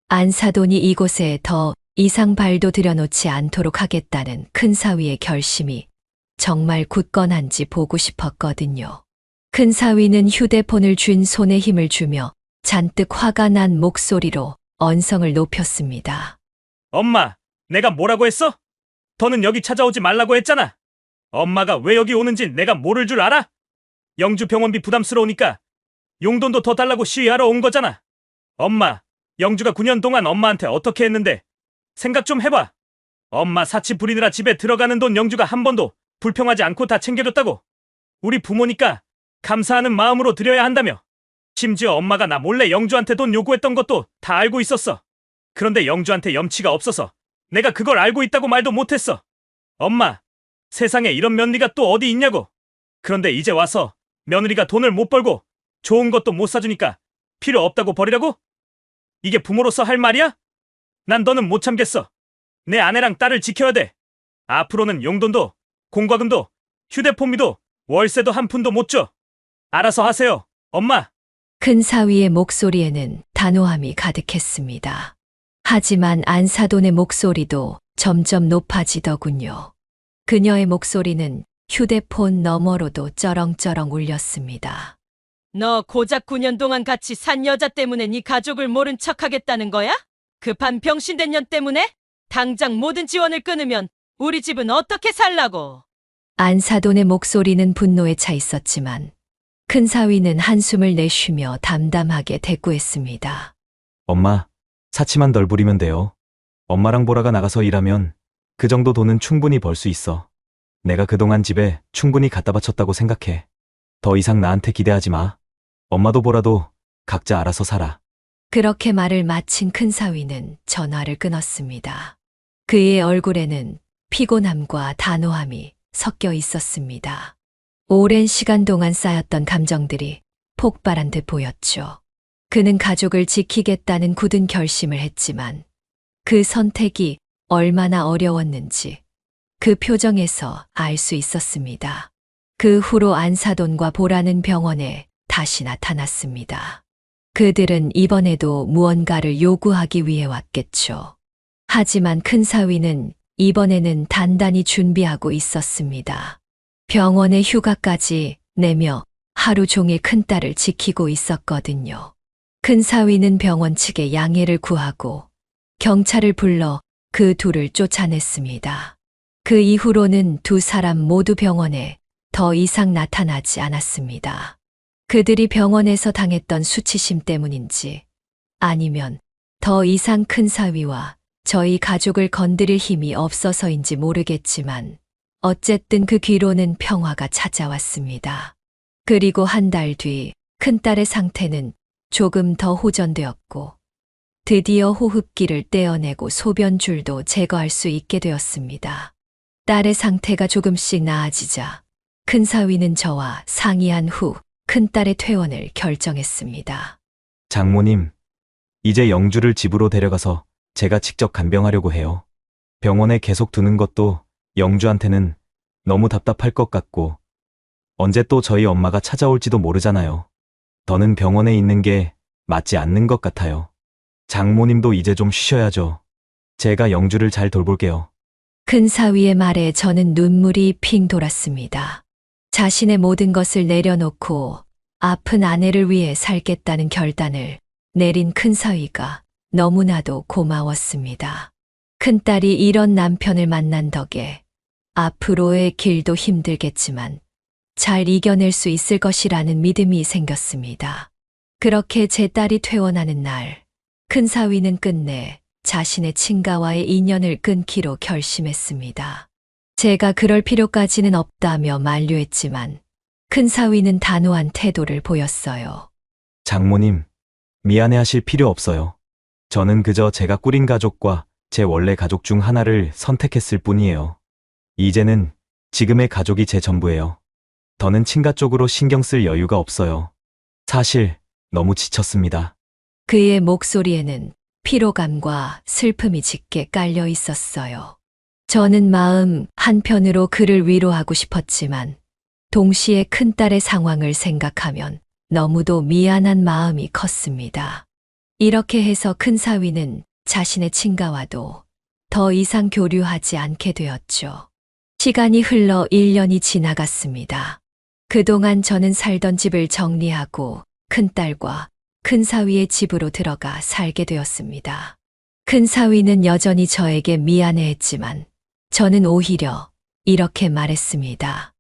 안사돈이 이곳에 더 이상 발도 들여놓지 않도록 하겠다는 큰사위의 결심이 정말 굳건한지 보고 싶었거든요. 큰사위는 휴대폰을 쥔 손에 힘을 주며 잔뜩 화가 난 목소리로 언성을 높였습니다. 엄마, 내가 뭐라고 했어? 더는 여기 찾아오지 말라고 했잖아. 엄마가 왜 여기 오는지 내가 모를 줄 알아? 영주 병원비 부담스러우니까 용돈도 더 달라고 시위하러 온 거잖아. 엄마, 영주가 9년 동안 엄마한테 어떻게 했는데 생각 좀 해봐. 엄마 사치 부리느라 집에 들어가는 돈 영주가 한 번도 불평하지 않고 다 챙겨줬다고. 우리 부모니까 감사하는 마음으로 드려야 한다며. 심지어 엄마가 나 몰래 영주한테 돈 요구했던 것도 다 알고 있었어. 그런데 영주한테 염치가 없어서 내가 그걸 알고 있다고 말도 못했어. 엄마, 세상에 이런 며느리가 또 어디 있냐고. 그런데 이제 와서 며느리가 돈을 못 벌고 좋은 것도 못 사주니까 필요 없다고 버리라고? 이게 부모로서 할 말이야? 난 너는 못 참겠어. 내 아내랑 딸을 지켜야 돼. 앞으로는 용돈도 공과금도 휴대폰비도 월세도 한 푼도 못 줘. 알아서 하세요, 엄마. 큰사위의 목소리에는 단호함이 가득했습니다. 하지만 안사돈의 목소리도 점점 높아지더군요. 그녀의 목소리는 휴대폰 너머로도 쩌렁쩌렁 울렸습니다. 너 고작 9년 동안 같이 산 여자 때문에 네 가족을 모른 척하겠다는 거야? 급한 병신된 년 때문에 당장 모든 지원을 끊으면 우리 집은 어떻게 살라고? 안사돈의 목소리는 분노에 차 있었지만 큰 사위는 한숨을 내쉬며 담담하게 대꾸했습니다. 엄마, 사치만 덜 부리면 돼요. 엄마랑 보라가 나가서 일하면 그 정도 돈은 충분히 벌 수 있어. 내가 그동안 집에 충분히 갖다 바쳤다고 생각해. 더 이상 나한테 기대하지 마. 엄마도 보라도 각자 알아서 살아. 그렇게 말을 마친 큰 사위는 전화를 끊었습니다. 그의 얼굴에는 피곤함과 단호함이 섞여 있었습니다. 오랜 시간 동안 쌓였던 감정들이 폭발한 듯 보였죠. 그는 가족을 지키겠다는 굳은 결심을 했지만 그 선택이 얼마나 어려웠는지 그 표정에서 알 수 있었습니다. 그 후로 안사돈과 보라는 병원에 다시 나타났습니다. 그들은 이번에도 무언가를 요구하기 위해 왔겠죠. 하지만 큰 사위는 이번에는 단단히 준비하고 있었습니다. 병원에 휴가까지 내며 하루 종일 큰딸을 지키고 있었거든요. 큰 사위는 병원 측에 양해를 구하고 경찰을 불러 그 둘을 쫓아냈습니다. 그 이후로는 두 사람 모두 병원에 더 이상 나타나지 않았습니다. 그들이 병원에서 당했던 수치심 때문인지 아니면 더 이상 큰 사위와 저희 가족을 건드릴 힘이 없어서인지 모르겠지만 어쨌든 그 귀로는 평화가 찾아왔습니다. 그리고 한 달 뒤 큰딸의 상태는 조금 더 호전되었고 드디어 호흡기를 떼어내고 소변줄도 제거할 수 있게 되었습니다. 딸의 상태가 조금씩 나아지자 큰 사위는 저와 상의한 후 큰딸의 퇴원을 결정했습니다. 장모님, 이제 영주를 집으로 데려가서 제가 직접 간병하려고 해요. 병원에 계속 두는 것도 영주한테는 너무 답답할 것 같고 언제 또 저희 엄마가 찾아올지도 모르잖아요. 더는 병원에 있는 게 맞지 않는 것 같아요. 장모님도 이제 좀 쉬셔야죠. 제가 영주를 잘 돌볼게요. 큰 사위의 말에 저는 눈물이 핑 돌았습니다. 자신의 모든 것을 내려놓고 아픈 아내를 위해 살겠다는 결단을 내린 큰 사위가 너무나도 고마웠습니다. 큰딸이 이런 남편을 만난 덕에 앞으로의 길도 힘들겠지만 잘 이겨낼 수 있을 것이라는 믿음이 생겼습니다. 그렇게 제 딸이 퇴원하는 날, 큰 사위는 끝내 자신의 친가와의 인연을 끊기로 결심했습니다. 제가 그럴 필요까지는 없다며 만류했지만 큰 사위는 단호한 태도를 보였어요. 장모님, 미안해하실 필요 없어요. 저는 그저 제가 꾸린 가족과 제 원래 가족 중 하나를 선택했을 뿐이에요. 이제는 지금의 가족이 제 전부예요. 더는 친가 쪽으로 신경 쓸 여유가 없어요. 사실 너무 지쳤습니다. 그의 목소리에는 피로감과 슬픔이 짙게 깔려 있었어요. 저는 마음 한편으로 그를 위로하고 싶었지만 동시에 큰딸의 상황을 생각하면 너무도 미안한 마음이 컸습니다. 이렇게 해서 큰 사위는 자신의 친가와도 더 이상 교류하지 않게 되었죠. 시간이 흘러 1년이 지나갔습니다. 그동안 저는 살던 집을 정리하고 큰딸과 큰 사위의 집으로 들어가 살게 되었습니다. 큰 사위는 여전히 저에게 미안해했지만 저는 오히려 이렇게 말했습니다.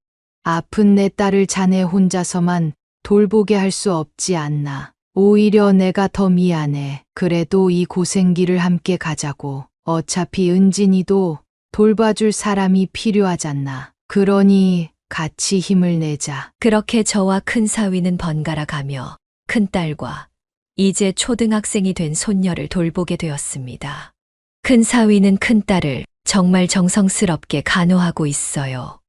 아픈 내 딸을 자네 혼자서만 돌보게 할 수 없지 않나. 오히려 내가 더 미안해. 그래도 이 고생길을 함께 가자고. 어차피 은진이도 돌봐줄 사람이 필요하잖나. 그러니 같이 힘을 내자. 그렇게 저와 큰 사위는 번갈아 가며 큰딸과 이제 초등학생이 된 손녀를 돌보게 되었습니다. 큰 사위는 큰딸을 정말 정성스럽게 간호하고 있어요.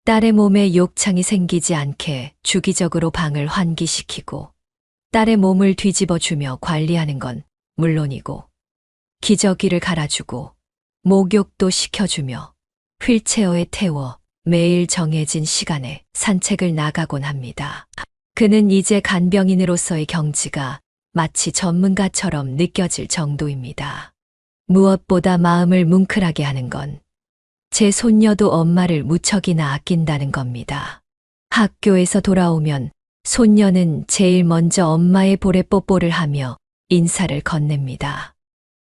딸의 몸에 욕창이 생기지 않게 주기적으로 방을 환기시키고 딸의 몸을 뒤집어주며 관리하는 건 물론이고 기저귀를 갈아주고 목욕도 시켜주며 휠체어에 태워 매일 정해진 시간에 산책을 나가곤 합니다. 그는 이제 간병인으로서의 경지가 마치 전문가처럼 느껴질 정도입니다. 무엇보다 마음을 뭉클하게 하는 건 제 손녀도 엄마를 무척이나 아낀다는 겁니다. 학교에서 돌아오면 손녀는 제일 먼저 엄마의 볼에 뽀뽀를 하며 인사를 건넵니다.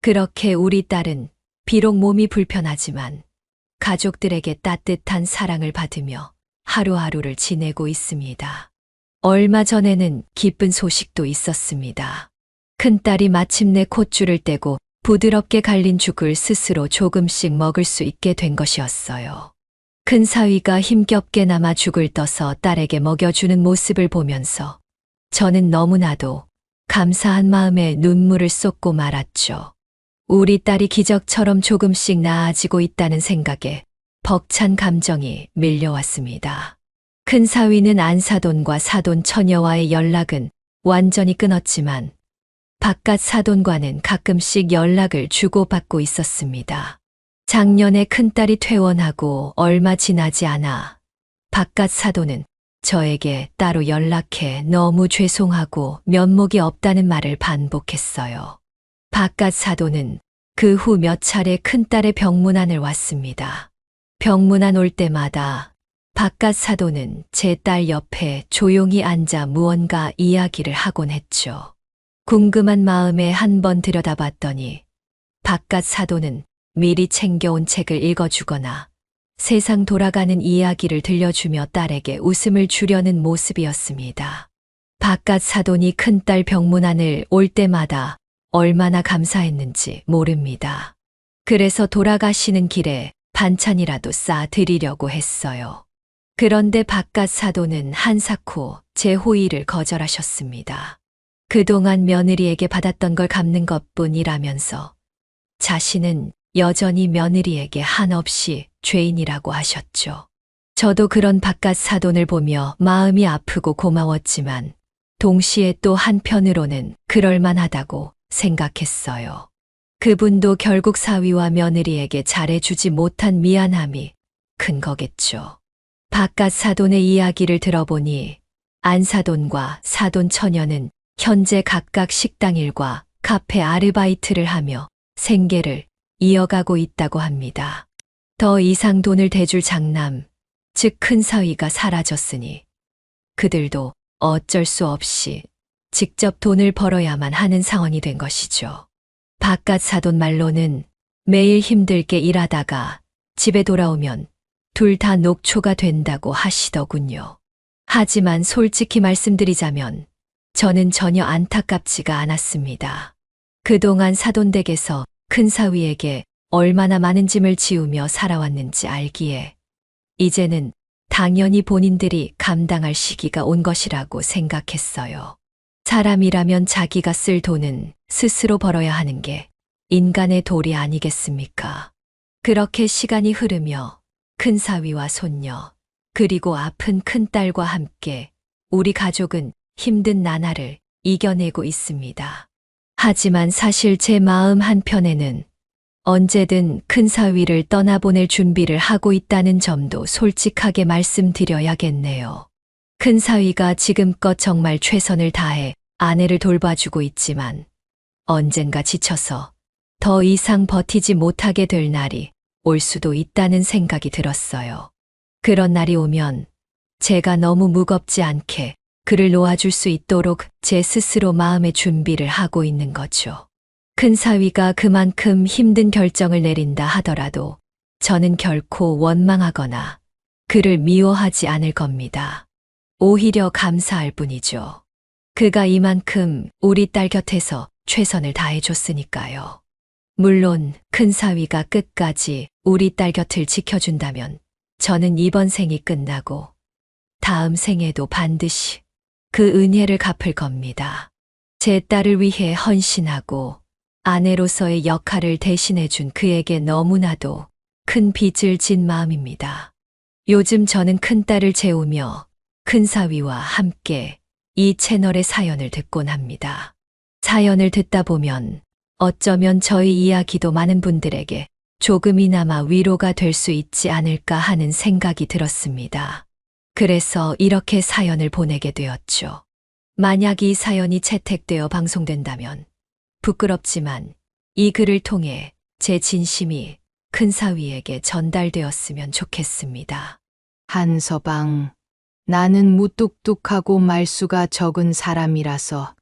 그렇게 우리 딸은 비록 몸이 불편하지만 가족들에게 따뜻한 사랑을 받으며 하루하루를 지내고 있습니다. 얼마 전에는 기쁜 소식도 있었습니다. 큰딸이 마침내 콧줄을 떼고 부드럽게 갈린 죽을 스스로 조금씩 먹을 수 있게 된 것이었어요. 큰 사위가 힘겹게나마 죽을 떠서 딸에게 먹여주는 모습을 보면서 저는 너무나도 감사한 마음에 눈물을 쏟고 말았죠. 우리 딸이 기적처럼 조금씩 나아지고 있다는 생각에 벅찬 감정이 밀려왔습니다. 큰 사위는 안사돈과 사돈 처녀와의 연락은 완전히 끊었지만 바깥 사돈과는 가끔씩 연락을 주고받고 있었습니다. 작년에 큰딸이 퇴원하고 얼마 지나지 않아 바깥 사돈은 저에게 따로 연락해 너무 죄송하고 면목이 없다는 말을 반복했어요. 바깥 사돈은 그 후 몇 차례 큰딸의 병문안을 왔습니다. 병문안 올 때마다 바깥 사돈은 제 딸 옆에 조용히 앉아 무언가 이야기를 하곤 했죠. 궁금한 마음에 한번 들여다봤더니 바깥 사돈은 미리 챙겨온 책을 읽어주거나 세상 돌아가는 이야기를 들려주며 딸에게 웃음을 주려는 모습이었습니다. 바깥 사돈이 큰딸 병문안을 올 때마다 얼마나 감사했는지 모릅니다. 그래서 돌아가시는 길에 반찬이라도 싸드리려고 했어요. 그런데 바깥 사돈은 한사코 제 호의를 거절하셨습니다. 그동안 며느리에게 받았던 걸 갚는 것뿐이라면서 자신은 여전히 며느리에게 한없이 죄인이라고 하셨죠. 저도 그런 바깥 사돈을 보며 마음이 아프고 고마웠지만 동시에 또 한편으로는 그럴만하다고 생각했어요. 그분도 결국 사위와 며느리에게 잘해주지 못한 미안함이 큰 거겠죠. 바깥 사돈의 이야기를 들어보니 안사돈과 사돈 처녀는 현재 각각 식당 일과 카페 아르바이트를 하며 생계를 이어가고 있다고 합니다. 더 이상 돈을 대줄 장남, 즉 큰 사위가 사라졌으니 그들도 어쩔 수 없이 직접 돈을 벌어야만 하는 상황이 된 것이죠. 바깥 사돈 말로는 매일 힘들게 일하다가 집에 돌아오면 둘 다 녹초가 된다고 하시더군요. 하지만 솔직히 말씀드리자면 저는 전혀 안타깝지가 않았습니다. 그동안 사돈댁에서 큰 사위에게 얼마나 많은 짐을 지우며 살아왔는지 알기에 이제는 당연히 본인들이 감당할 시기가 온 것이라고 생각했어요. 사람이라면 자기가 쓸 돈은 스스로 벌어야 하는 게 인간의 도리 아니겠습니까? 그렇게 시간이 흐르며 큰 사위와 손녀, 그리고 아픈 큰딸과 함께 우리 가족은 힘든 나날을 이겨내고 있습니다. 하지만 사실 제 마음 한편에는 언제든 큰 사위를 떠나보낼 준비를 하고 있다는 점도 솔직하게 말씀드려야겠네요. 큰 사위가 지금껏 정말 최선을 다해 아내를 돌봐주고 있지만 언젠가 지쳐서 더 이상 버티지 못하게 될 날이 올 수도 있다는 생각이 들었어요. 그런 날이 오면 제가 너무 무겁지 않게 그를 놓아줄 수 있도록 제 스스로 마음의 준비를 하고 있는 거죠. 큰 사위가 그만큼 힘든 결정을 내린다 하더라도 저는 결코 원망하거나 그를 미워하지 않을 겁니다. 오히려 감사할 뿐이죠. 그가 이만큼 우리 딸 곁에서 최선을 다해줬으니까요. 물론 큰 사위가 끝까지 우리 딸 곁을 지켜준다면 저는 이번 생이 끝나고 다음 생에도 반드시 그 은혜를 갚을 겁니다. 제 딸을 위해 헌신하고 아내로서의 역할을 대신해준 그에게 너무나도 큰 빚을 진 마음입니다. 요즘 저는 큰딸을 재우며 큰 사위와 함께 이 채널의 사연을 듣곤 합니다. 사연을 듣다 보면 어쩌면 저희 이야기도 많은 분들에게 조금이나마 위로가 될 수 있지 않을까 하는 생각이 들었습니다. 그래서 이렇게 사연을 보내게 되었죠. 만약 이 사연이 채택되어 방송된다면 부끄럽지만 이 글을 통해 제 진심이 큰 사위에게 전달되었으면 좋겠습니다. 한서방, 나는 무뚝뚝하고 말수가 적은 사람이라서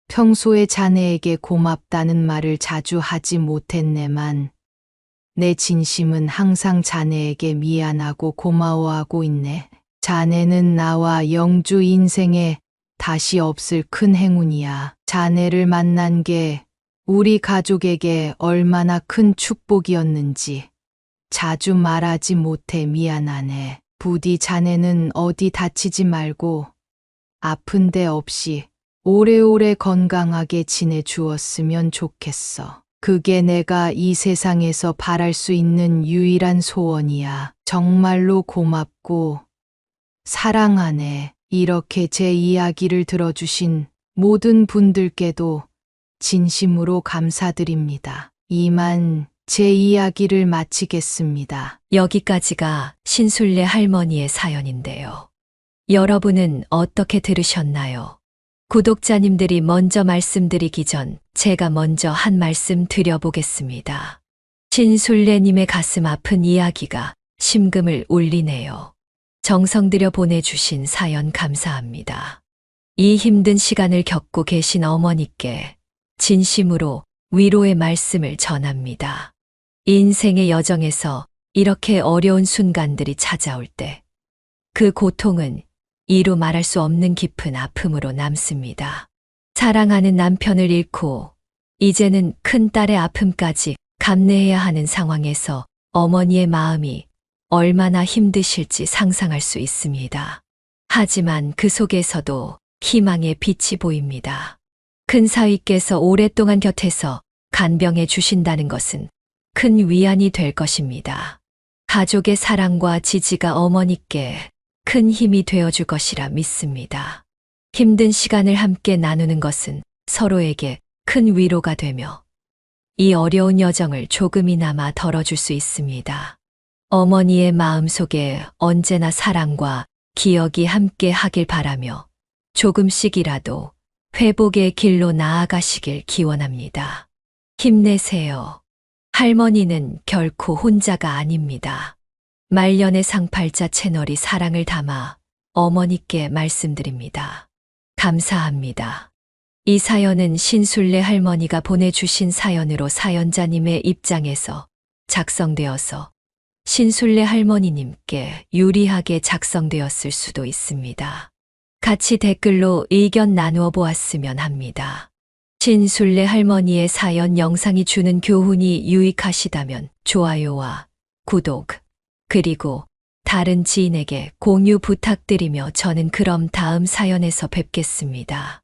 평소에 자네에게 고맙다는 말을 자주 하지 못했네만 내 진심은 항상 자네에게 미안하고 고마워하고 있네. 자네는 나와 영주 인생에 다시 없을 큰 행운이야. 자네를 만난 게 우리 가족에게 얼마나 큰 축복이었는지 자주 말하지 못해 미안하네. 부디 자네는 어디 다치지 말고 아픈 데 없이 오래오래 건강하게 지내주었으면 좋겠어. 그게 내가 이 세상에서 바랄 수 있는 유일한 소원이야. 정말로 고맙고 사랑하네. 이렇게 제 이야기를 들어주신 모든 분들께도 진심으로 감사드립니다. 이만 제 이야기를 마치겠습니다. 여기까지가 신술래 할머니의 사연인데요. 여러분은 어떻게 들으셨나요? 구독자님들이 먼저 말씀드리기 전 제가 먼저 한 말씀 드려보겠습니다. 신술래님의 가슴 아픈 이야기가 심금을 울리네요. 정성 들여 보내주신 사연 감사합니다. 이 힘든 시간을 겪고 계신 어머니께 진심으로 위로의 말씀을 전합니다. 인생의 여정에서 이렇게 어려운 순간들이 찾아올 때 그 고통은 이루 말할 수 없는 깊은 아픔으로 남습니다. 사랑하는 남편을 잃고 이제는 큰딸의 아픔까지 감내해야 하는 상황에서 어머니의 마음이 얼마나 힘드실지 상상할 수 있습니다. 하지만 그 속에서도 희망의 빛이 보입니다. 큰사위께서 오랫동안 곁에서 간병해 주신다는 것은 큰 위안이 될 것입니다. 가족의 사랑과 지지가 어머니께 큰 힘이 되어줄 것이라 믿습니다. 힘든 시간을 함께 나누는 것은 서로에게 큰 위로가 되며 이 어려운 여정을 조금이나마 덜어줄 수 있습니다. 어머니의 마음속에 언제나 사랑과 기억이 함께 하길 바라며 조금씩이라도 회복의 길로 나아가시길 기원합니다. 힘내세요. 할머니는 결코 혼자가 아닙니다. 말년의 상팔자 채널이 사랑을 담아 어머니께 말씀드립니다. 감사합니다. 이 사연은 신술래 할머니가 보내주신 사연으로 사연자님의 입장에서 작성되어서 신술래 할머니님께 유리하게 작성되었을 수도 있습니다. 같이 댓글로 의견 나누어 보았으면 합니다. 신술래 할머니의 사연 영상이 주는 교훈이 유익하시다면 좋아요와 구독, 그리고 다른 지인에게 공유 부탁드리며 저는 그럼 다음 사연에서 뵙겠습니다.